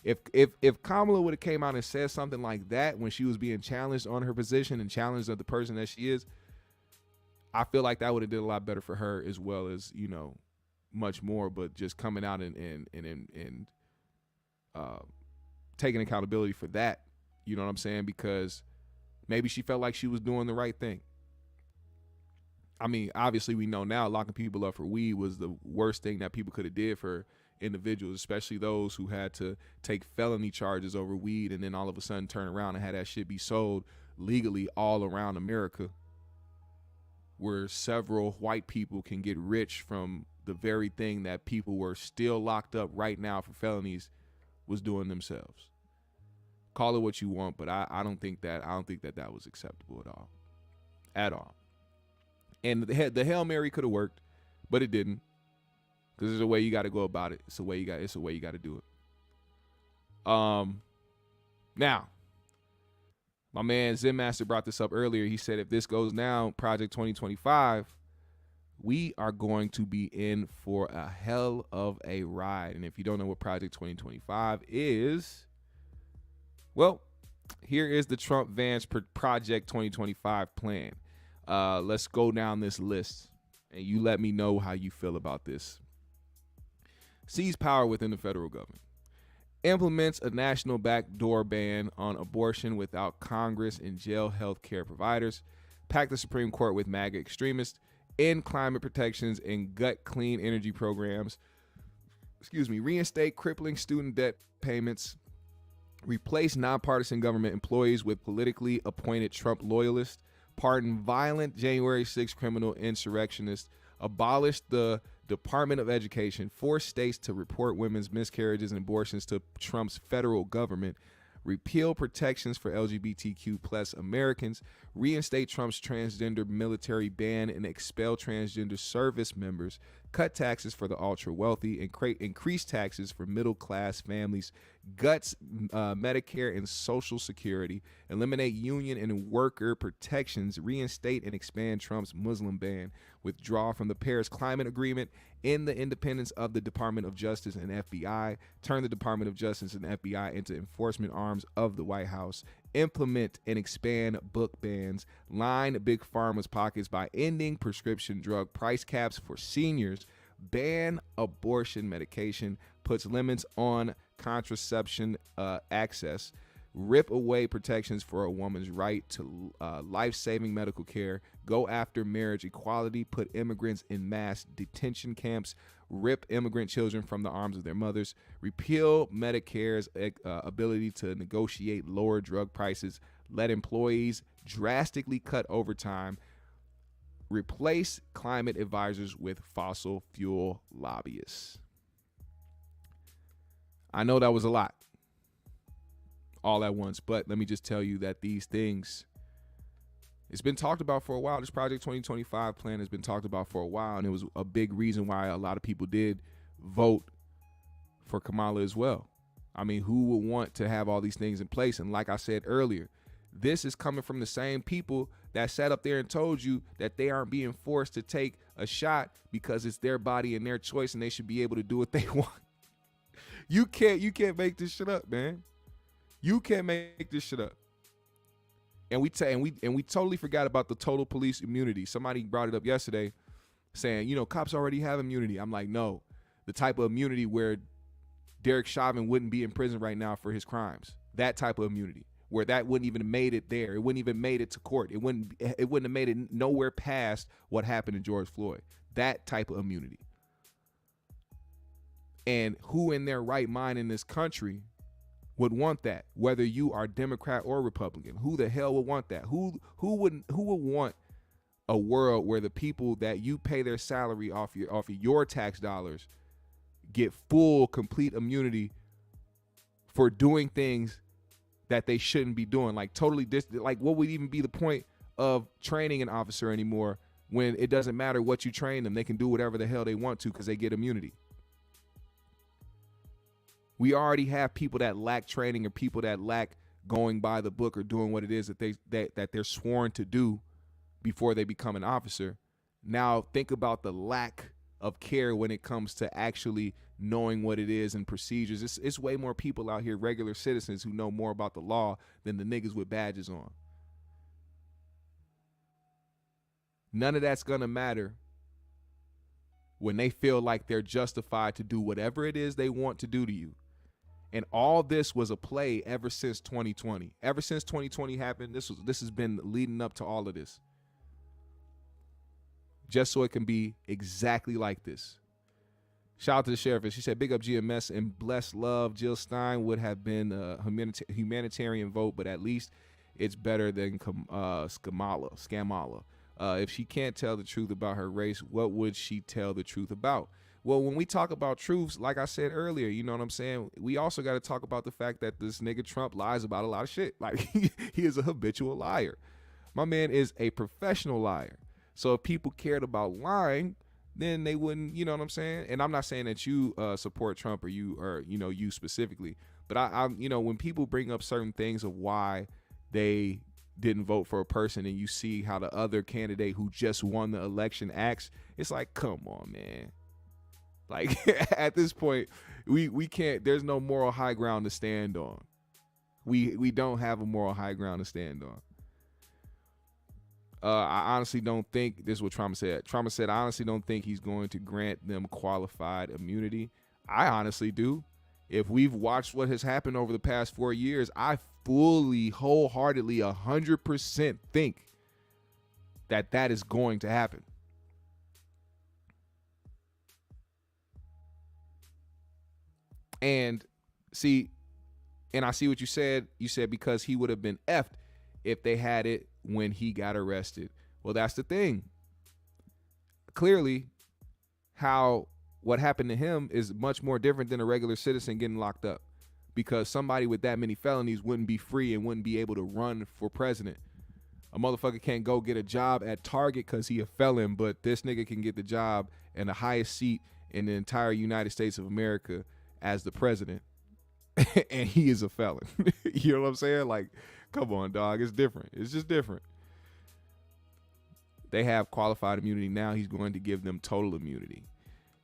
If Kamala would have came out and said something like that when she was being challenged on her position and challenged of the person that she is, I feel like that would have did a lot better for her as well as, much more, but just coming out and taking accountability for that, you know what I'm saying? Because maybe she felt like she was doing the right thing. I mean, obviously we know now locking people up for weed was the worst thing that people could have did for individuals, especially those who had to take felony charges over weed and then all of a sudden turn around and have that shit be sold legally all around America, where several white people can get rich from the very thing that people were still locked up right now for felonies was doing themselves. Call it what you want, but I don't think that was acceptable at all. And the Hail Mary could have worked, but it didn't, because there's a way you got to go about it. It's a way you got to do it. Now, my man Zen Master brought this up earlier. He said if this goes down, Project 2025, we are going to be in for a hell of a ride. And if you don't know what Project 2025 is, well, here is the Trump Vance Project 2025 plan. Let's go down this list, and you let me know how you feel about this. Seize power within the federal government. Implements a national backdoor ban on abortion without Congress and jail health care providers. Pack the Supreme Court with MAGA extremists. End climate protections and gut clean energy programs. Reinstate crippling student debt payments. Replace nonpartisan government employees with politically appointed Trump loyalists. Pardon violent January 6 criminal insurrectionists. Abolish the Department of Education. Force states to report women's miscarriages and abortions to Trump's federal government. Repeal protections for LGBTQ plus Americans. Reinstate Trump's transgender military ban and expel transgender service members. Cut taxes for the ultra wealthy and increase taxes for middle class families. Guts Medicare and Social Security. Eliminate union and worker protections. Reinstate and expand Trump's Muslim ban. Withdraw from the Paris Climate Agreement. End the independence of the Department of Justice and FBI. Turn the Department of Justice and FBI into enforcement arms of the White House. Implement and expand book bans. Line big pharma's pockets by ending prescription drug price caps for seniors. Ban abortion medication. Puts limits on contraception access. Rip away protections for a woman's right to life-saving medical care. Go after marriage equality. Put immigrants in mass detention camps. Rip immigrant children from the arms of their mothers. Repeal Medicare's ability to negotiate lower drug prices. Let employees drastically cut overtime. replace climate advisors with fossil fuel lobbyists. I know that was a lot all at once, but let me just tell you that these things, it's been talked about for a while. This Project 2025 plan has been talked about for a while, and it was a big reason why a lot of people did vote for Kamala as well. I mean, who would want to have all these things in place? And like I said earlier, this is coming from the same people that sat up there and told you that they aren't being forced to take a shot because it's their body and their choice and they should be able to do what they want. You can't make this shit up, man. You can't make this shit up. And we totally forgot about the total police immunity. Somebody brought it up yesterday saying, you know, cops already have immunity. I'm like, no, the type of immunity where Derek Chauvin wouldn't be in prison right now for his crimes. That type of immunity where that wouldn't even have made it there. It wouldn't even made it to court. It wouldn't have made it nowhere past what happened to George Floyd. That type of immunity. And who in their right mind in this country would want that? Whether you are Democrat or Republican, who the hell would want that? Who would want a world where the people that you pay their salary off of your tax dollars get full, complete immunity for doing things that they shouldn't be doing? Like totally like what would even be the point of training an officer anymore when it doesn't matter what you train them? They can do whatever the hell they want to because they get immunity. We already have people that lack training or people that lack going by the book or doing what it is that they're sworn to do before they become an officer. Now think about the lack of care when it comes to actually knowing what it is and procedures. It's way more people out here, regular citizens, who know more about the law than the niggas with badges on. None of that's gonna matter when they feel like they're justified to do whatever it is they want to do to you. And all this was a play ever since 2020. Ever since 2020 happened, this has been leading up to all of this. Just so it can be exactly like this. Shout out to the sheriff. She said, big up GMS and bless love. Jill Stein would have been a humanitarian vote, but at least it's better than Scamala. If she can't tell the truth about her race, what would she tell the truth about? Well, when we talk about truths, like I said earlier, you know what I'm saying? We also got to talk about the fact that this nigga Trump lies about a lot of shit. Like, he is a habitual liar. My man is a professional liar. So if people cared about lying, then they wouldn't, you know what I'm saying? And I'm not saying that you support Trump or you specifically. But I'm when people bring up certain things of why they didn't vote for a person and you see how the other candidate who just won the election acts, it's like, come on, man. Like, at this point, we can't, there's no moral high ground to stand on. We don't have a moral high ground to stand on. I honestly don't think, this is what Trump said. Trump said, I honestly don't think he's going to grant them qualified immunity. I honestly do. If we've watched what has happened over the past 4 years, I fully, wholeheartedly, 100% think that is going to happen. And I see what you said. You said because he would have been effed if they had it when he got arrested. Well, that's the thing. Clearly, what happened to him is much more different than a regular citizen getting locked up, because somebody with that many felonies wouldn't be free and wouldn't be able to run for president. A motherfucker can't go get a job at Target because he a felon, but this nigga can get the job and the highest seat in the entire United States of America as the president, and he is a felon. You know what I'm saying? Like, come on, dog. It's different. It's just different. They have qualified immunity now. He's going to give them total immunity.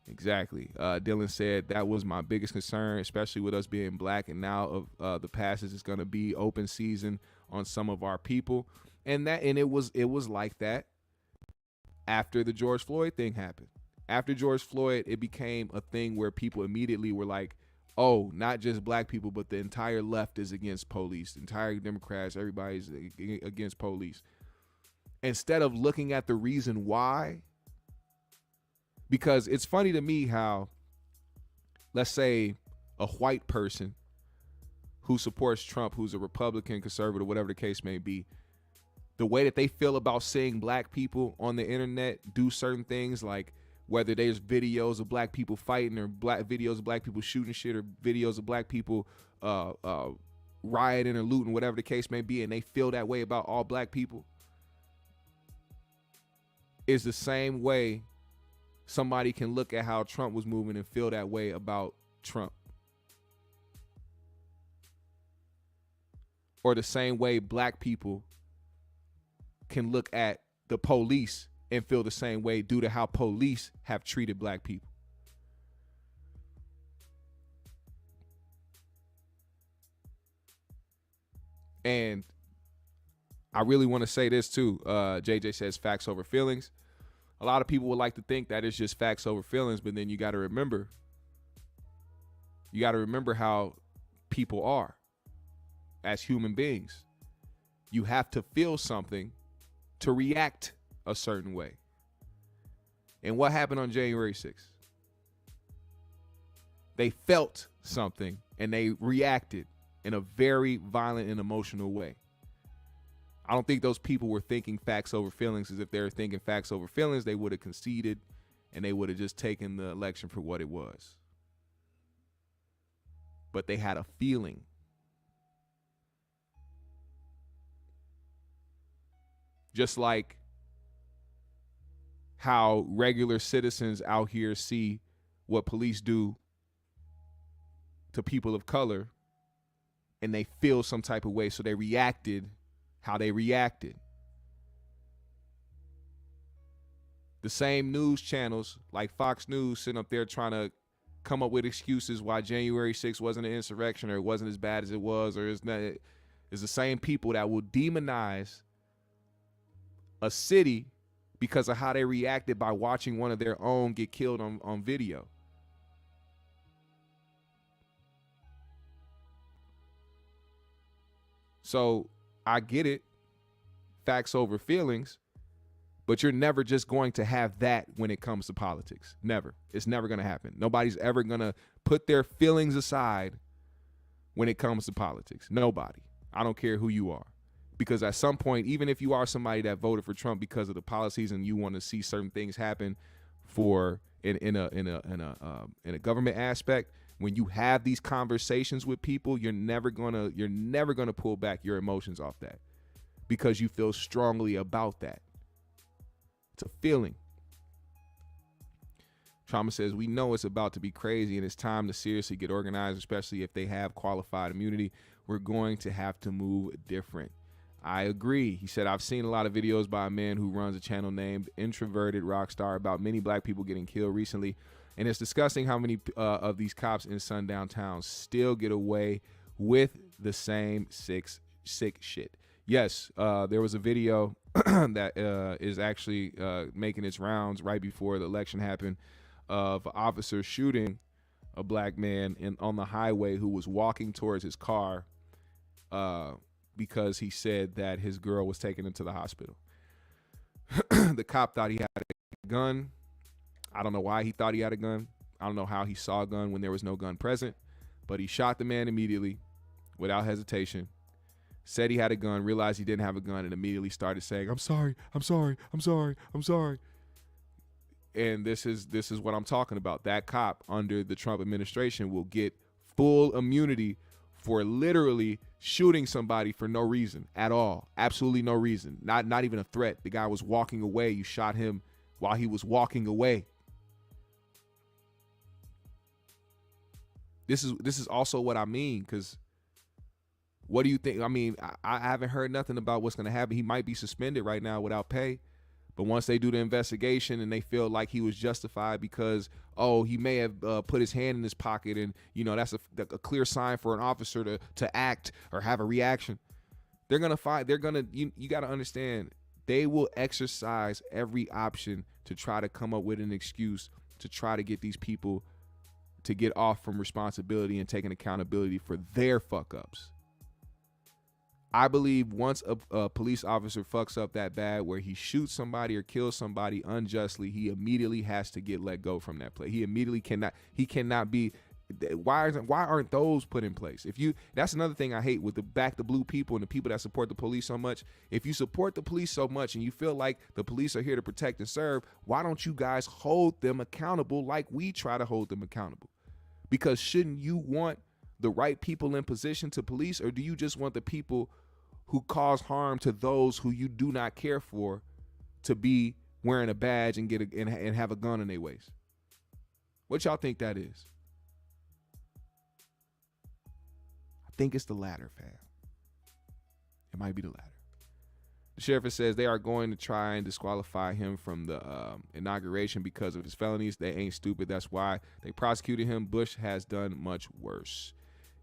Exactly. Dylan said that was my biggest concern, especially with us being black, and now of the passage is going to be open season on some of our people, and it was like that after the George Floyd thing happened. After George Floyd, it became a thing where people immediately were like, oh, not just black people, but the entire left is against police. The entire Democrats, everybody's against police. Instead of looking at the reason why, because it's funny to me how, let's say, a white person who supports Trump, who's a Republican, conservative, whatever the case may be, the way that they feel about seeing black people on the internet do certain things, like whether there's videos of black people fighting or videos of black people shooting shit or videos of black people rioting or looting, whatever the case may be, and they feel that way about all black people, is the same way somebody can look at how Trump was moving and feel that way about Trump. Or the same way black people can look at the police and feel the same way due to how police have treated black people. And I really want to say this too. JJ says facts over feelings. A lot of people would like to think that it's just facts over feelings, but then you got to remember how people are as human beings. You have to feel something to react a certain way. And what happened on January 6th? They felt something and they reacted in a very violent and emotional way. I don't think those people were thinking facts over feelings, as if they were thinking facts over feelings, they would have conceded and they would have just taken the election for what it was. But they had a feeling. Just like how regular citizens out here see what police do to people of color and they feel some type of way, so they reacted how they reacted. The same news channels like Fox News sitting up there trying to come up with excuses why January 6th wasn't an insurrection or it wasn't as bad as it was, or it's not, it's the same people that will demonize a city because of how they reacted by watching one of their own get killed on video. So I get it, facts over feelings, but you're never just going to have that when it comes to politics. Never. It's never going to happen. Nobody's ever going to put their feelings aside when it comes to politics. Nobody. I don't care who you are. Because at some point, even if you are somebody that voted for Trump because of the policies and you want to see certain things happen for in a government aspect, when you have these conversations with people, you're never gonna pull back your emotions off that because you feel strongly about that. It's a feeling. Trauma says, we know it's about to be crazy and it's time to seriously get organized, especially if they have qualified immunity. We're going to have to move different. I agree. He said, I've seen a lot of videos by a man who runs a channel named Introverted Rockstar about many black people getting killed recently. And it's disgusting how many of these cops in sundown towns still get away with the same sick shit. Yes, there was a video that is actually making its rounds right before the election happened of officers shooting a black man on the highway who was walking towards his car because he said that his girl was taking him to the hospital. The cop thought he had a gun. I don't know why he thought he had a gun. I don't know how he saw a gun when there was no gun present, but he shot the man immediately without hesitation, said he had a gun, realized he didn't have a gun, and immediately started saying, I'm sorry, I'm sorry, I'm sorry, I'm sorry. And this is what I'm talking about. That cop under the Trump administration will get full immunity for literally shooting somebody for no reason at all. Absolutely no reason. Not even a threat. The guy was walking away. You shot him while he was walking away. This is also what I mean, because what do you think? I mean, I haven't heard nothing about what's going to happen. He might be suspended right now without pay. But once they do the investigation and they feel like he was justified because, oh, he may have put his hand in his pocket and, you know, that's a clear sign for an officer to act or have a reaction. You got to understand, they will exercise every option to try to come up with an excuse to try to get these people to get off from responsibility and taking accountability for their fuck ups. I believe once a police officer fucks up that bad where he shoots somebody or kills somebody unjustly, he immediately has to get let go from that play. He immediately cannot be Why aren't those put in place? That's another thing I hate with the back the blue people and the people that support the police so much. If you support the police so much and you feel like the police are here to protect and serve, why don't you guys hold them accountable like we try to hold them accountable? Because shouldn't you want the right people in position to police, or do you just want the people who cause harm to those who you do not care for to be wearing a badge and and have a gun in their waist? What y'all think that is? I think it's the latter, fam. It might be the latter. The sheriff says they are going to try and disqualify him from the inauguration because of his felonies. They ain't stupid. That's why they prosecuted him. Bush has done much worse.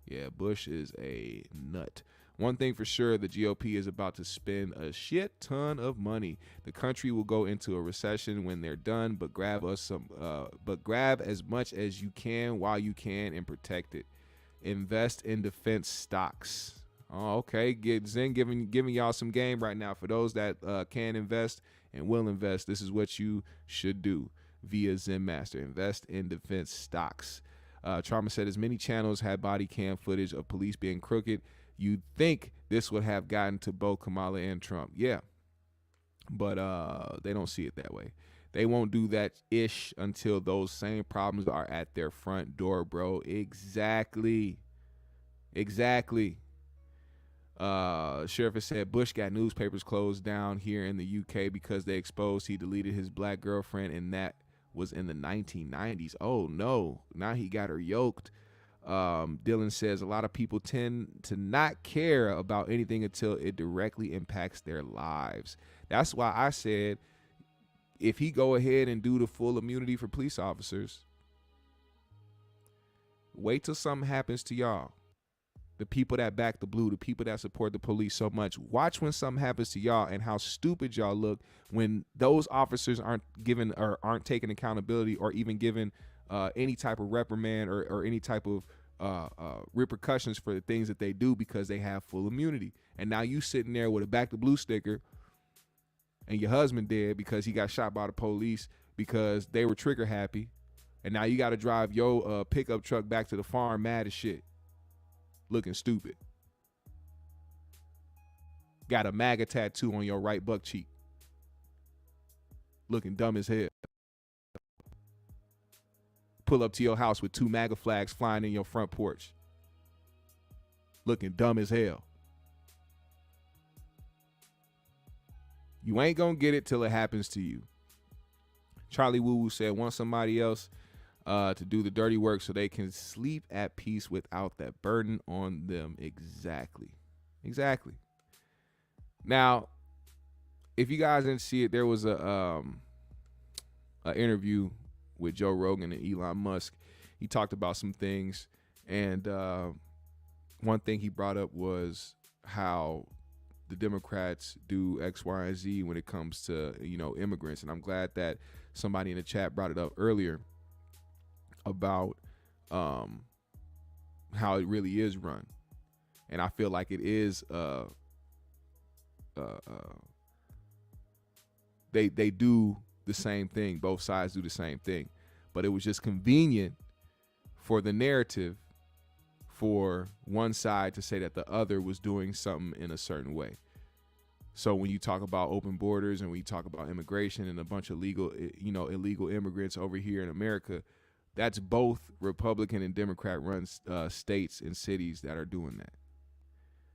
Yeah, Bush is a nut. One thing for sure, the GOP is about to spend a shit ton of money. The country will go into a recession when they're done, but grab as much as you can while you can and protect it. Invest in defense stocks. Oh, okay. Zen giving y'all some game right now. For those that can invest and will invest, this is what you should do via Zen Master. Invest in defense stocks. Trauma said as many channels had body cam footage of police being crooked, you'd think this would have gotten to both Kamala and Trump. Yeah, but they don't see it that way. They won't do that ish until those same problems are at their front door, bro. Exactly. Sheriff has said Bush got newspapers closed down here in the UK because they exposed he deleted his black girlfriend, and that was in the 1990s. Oh no, now he got her yoked. Dylan says a lot of people tend to not care about anything until it directly impacts their lives. That's why I said if he go ahead and do the full immunity for police officers, wait till something happens to y'all. The people that back the blue, the people that support the police so much, watch when something happens to y'all and how stupid y'all look when those officers aren't given or aren't taking accountability or even given any type of reprimand or any type of repercussions for the things that they do because they have full immunity. And now you sitting there with a back the blue sticker and your husband dead because he got shot by the police because they were trigger happy. And now you got to drive your pickup truck back to the farm mad as shit. Looking stupid. Got a MAGA tattoo on your right butt cheek. Looking dumb as hell. Pull up to your house with 2 MAGA flags flying in your front porch. Looking dumb as hell. You ain't gonna get it till it happens to you. Charlie Woo Woo said, want somebody else to do the dirty work so they can sleep at peace without that burden on them. Exactly. Now, if you guys didn't see it, there was a interview with Joe Rogan and Elon Musk. He talked about some things, and one thing he brought up was how the Democrats do X, Y, and Z when it comes to, immigrants. And I'm glad that somebody in the chat brought it up earlier about how it really is run. And I feel like it is they do the same thing. Both sides do the same thing. But it was just convenient for the narrative for one side to say that the other was doing something in a certain way. So when you talk about open borders and when you talk about immigration and a bunch of illegal immigrants over here in America, that's both Republican and Democrat run states and cities that are doing that.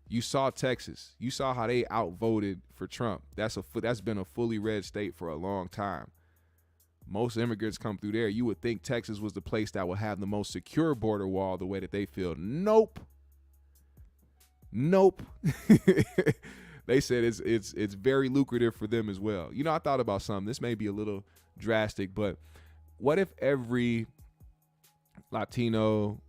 You saw Texas. You saw how they outvoted for Trump. That's been a fully red state for a long time. Most immigrants come through there. You would think Texas was the place that would have the most secure border wall the way that they feel. Nope. They said it's very lucrative for them as well. I thought about something. This may be a little drastic, but what if every Latino,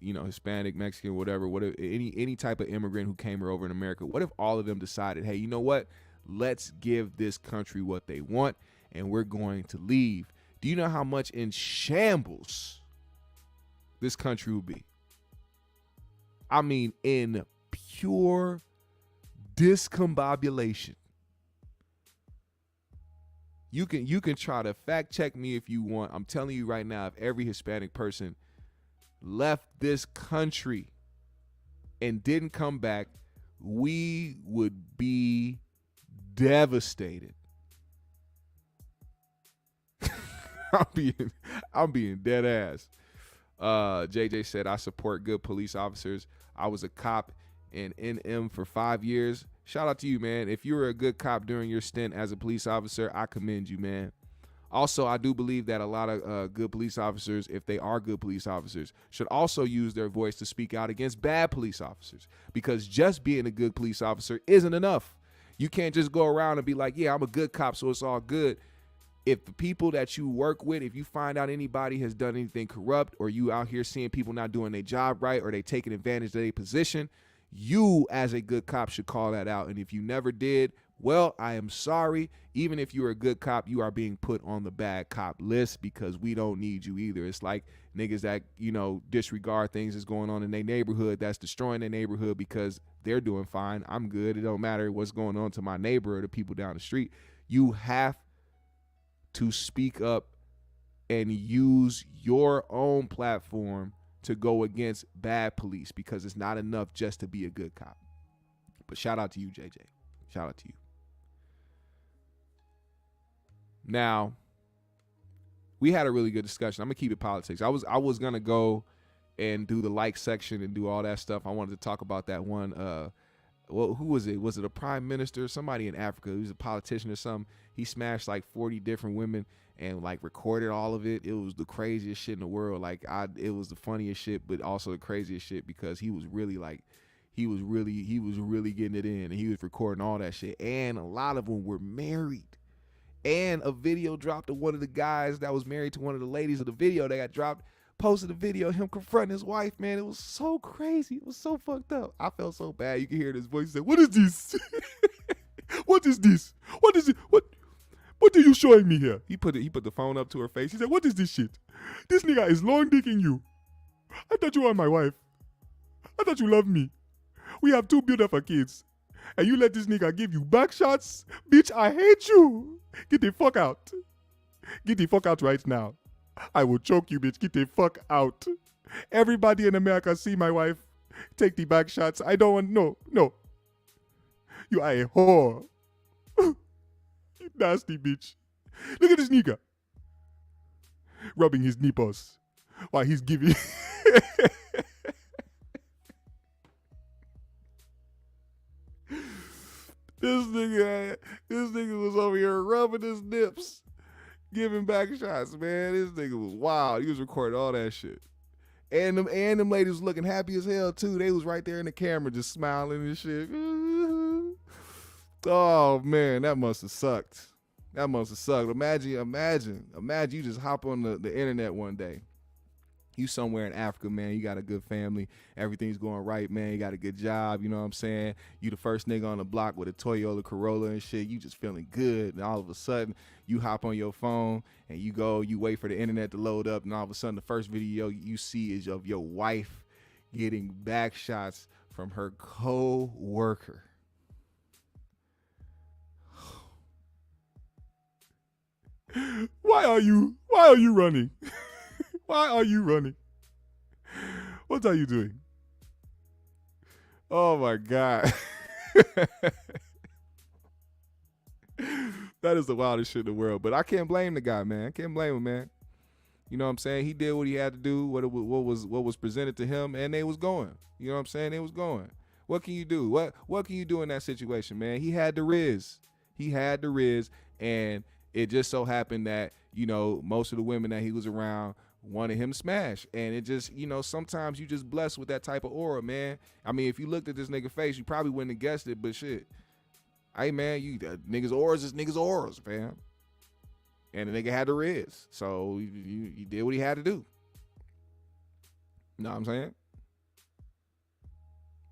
Hispanic, Mexican, whatever, what if any type of immigrant who came here over in America, what if all of them decided, hey, you know what? Let's give this country what they want, and we're going to leave. Do you know how much in shambles this country will be? I mean, in pure discombobulation. You can try to fact check me if you want. I'm telling you right now, if every Hispanic person left this country and didn't come back, we would be devastated. I'm being dead ass. JJ said, I support good police officers. I was a cop in NM for 5 years. Shout out to you, man. If you were a good cop during your stint as a police officer, I commend you, man. Also, I do believe that a lot of good police officers, if they are good police officers, should also use their voice to speak out against bad police officers, because just being a good police officer isn't enough. You can't just go around and be like, yeah, I'm a good cop, so it's all good. If the people that you work with, if you find out anybody has done anything corrupt, or you out here seeing people not doing their job right, or they taking advantage of their position, you as a good cop should call that out. And if you never did, well, I am sorry. Even if you're a good cop, you are being put on the bad cop list, because we don't need you either. It's like niggas that, disregard things that's going on in their neighborhood, that's destroying their neighborhood because they're doing fine. I'm good. It don't matter what's going on to my neighbor or the people down the street. You have to speak up and use your own platform to go against bad police, because it's not enough just to be a good cop. But shout out to you, JJ. Shout out to you. Now, we had a really good discussion. I'm gonna keep it politics. I was gonna go and do the like section and do all that stuff. I wanted to talk about that one. Who was it? Was it a prime minister? Somebody in Africa. He was a politician or something. He smashed like 40 different women and like recorded all of it. It was the craziest shit in the world. It was the funniest shit, but also the craziest shit, because he was really getting it in, and he was recording all that shit. And a lot of them were married. And a video dropped of one of the guys that was married to one of the ladies of the video that got dropped, posted a video of him confronting his wife, man. It was so crazy. It was so fucked up. I felt so bad. You can hear his voice. He said, what is this? What is this? What is it? What are you showing me here? He put the phone up to her face. He said, what is this shit? This nigga is long dicking you. I thought you were my wife. I thought you loved me. We have 2 beautiful kids. And you let this nigga give you back shots? Bitch, I hate you. Get the fuck out. Get the fuck out right now. I will choke you, bitch. Get the fuck out. Everybody in America see my wife take the back shots. I don't want, no. You are a whore. You nasty bitch. Look at this nigga. Rubbing his nipples while he's giving. This nigga was over here rubbing his nips, giving back shots, man. This nigga was wild. He was recording all that shit. And them ladies was looking happy as hell too. They was right there in the camera just smiling and shit. Oh man, that must have sucked. Imagine you just hop on the internet one day. You somewhere in Africa, man. You got a good family. Everything's going right, man. You got a good job. You know what I'm saying? You the first nigga on the block with a Toyota Corolla and shit. You just feeling good. And all of a sudden, you hop on your phone and you wait for the internet to load up. And all of a sudden, the first video you see is of your wife getting back shots from her co-worker. Why are you running? Why are you running? What are you doing? Oh my God. That is the wildest shit in the world. But I can't blame the guy, man. I can't blame him, man. You know what I'm saying? He did what he had to do, what was presented to him, and they was going. You know what I'm saying? They was going. What can you do? What can you do in that situation, man? He had the riz. And it just so happened that, most of the women that he was around wanted him smashed. And it just, sometimes you just blessed with that type of aura, man. I mean, if you looked at this nigga face, you probably wouldn't have guessed it, but shit. Hey, man, niggas' auras is niggas' auras, man. And the nigga had the riz. So he did what he had to do. You know what I'm saying?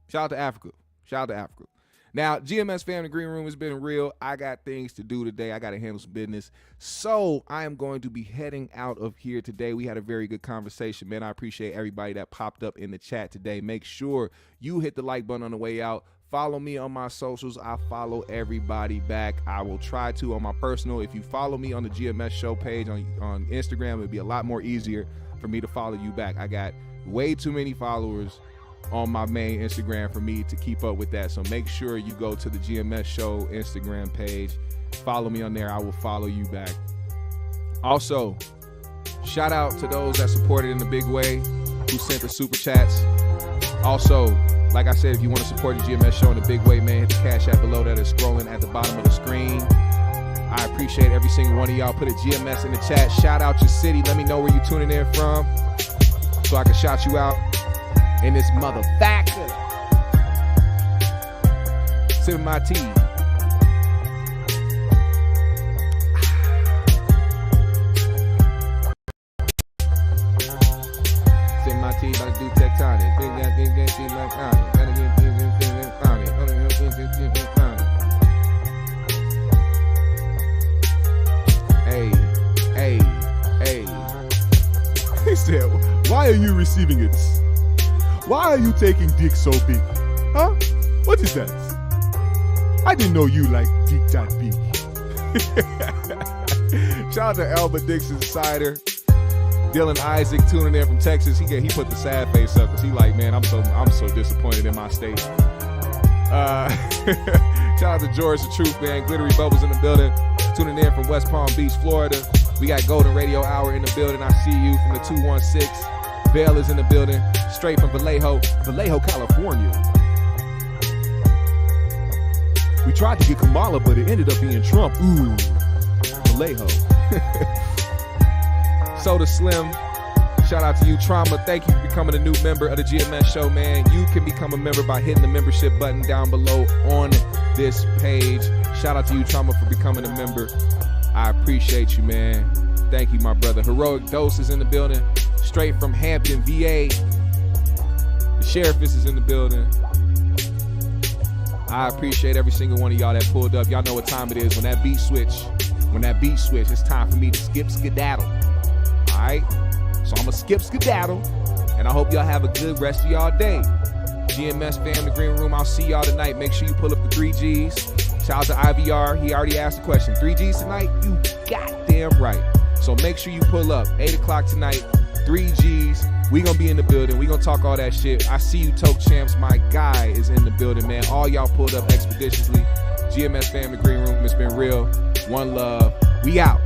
Shout out to Africa. Now, GMS Family Green Room has been real. I got things to do today. I got to handle some business. So I am going to be heading out of here today. We had a very good conversation, man. I appreciate everybody that popped up in the chat today. Make sure you hit the like button on the way out. Follow me on my socials. I follow everybody back. I will try to on my personal. If you follow me on the GMS show page on Instagram, it'll be a lot more easier for me to follow you back. I got way too many followers on my main Instagram for me to keep up with that. So make sure you go to the GMS Show Instagram page. Follow me on there. I will follow you back. Also, shout out to those that supported in a big way, who sent the super chats. Also, like I said, if you want to support the GMS Show in a big way, man, hit the Cash App below that is scrolling at the bottom of the screen. I appreciate every single one of y'all. Put a GMS in the chat. Shout out your city. Let me know where you're tuning in from so I can shout you out in this motherfucker. Sipping my tea. Sipping my tea, about to do tectonic. Big that thing that shit like on it. Gotta get things on it. Hey. He said, why are you receiving it? Why are you taking dick so big? Huh? What is that? I didn't know you like dick that big. Shout out to Elba Dixon Cider. Dylan Isaac tuning in from Texas. He put the sad face up because he like, man, I'm so disappointed in my state. Shout out to George the Truth, man. Glittery Bubbles in the building. Tuning in from West Palm Beach, Florida. We got Golden Radio Hour in the building. I see you from the 216. Bell is in the building. Straight from Vallejo, California. We tried to get Kamala, but it ended up being Trump. Ooh, Vallejo. Soda Slim, shout out to you. Trauma, thank you for becoming a new member of the GMS Show, man. You can become a member by hitting the membership button down below on this page. Shout out to you, Trauma, for becoming a member. I appreciate you, man. Thank you, my brother. Heroic Dose is in the building. Straight from Hampton, VA. The Sheriff is in the building. I appreciate every single one of y'all that pulled up. Y'all know what time it is. When that beat switch, it's time for me to skip skedaddle. All right? So I'm going to skip skedaddle, and I hope y'all have a good rest of y'all day. GMS fam, the Green Room, I'll see y'all tonight. Make sure you pull up the 3Gs. Shout out to IVR. He already asked the question. 3Gs tonight? You goddamn right. So make sure you pull up. 8 o'clock tonight. 3Gs. We gonna be in the building. We gonna talk all that shit. I see you, Toke Champs. My guy is in the building, man. All y'all pulled up expeditiously. GMS fam, the Green Room. It's been real. One love. We out.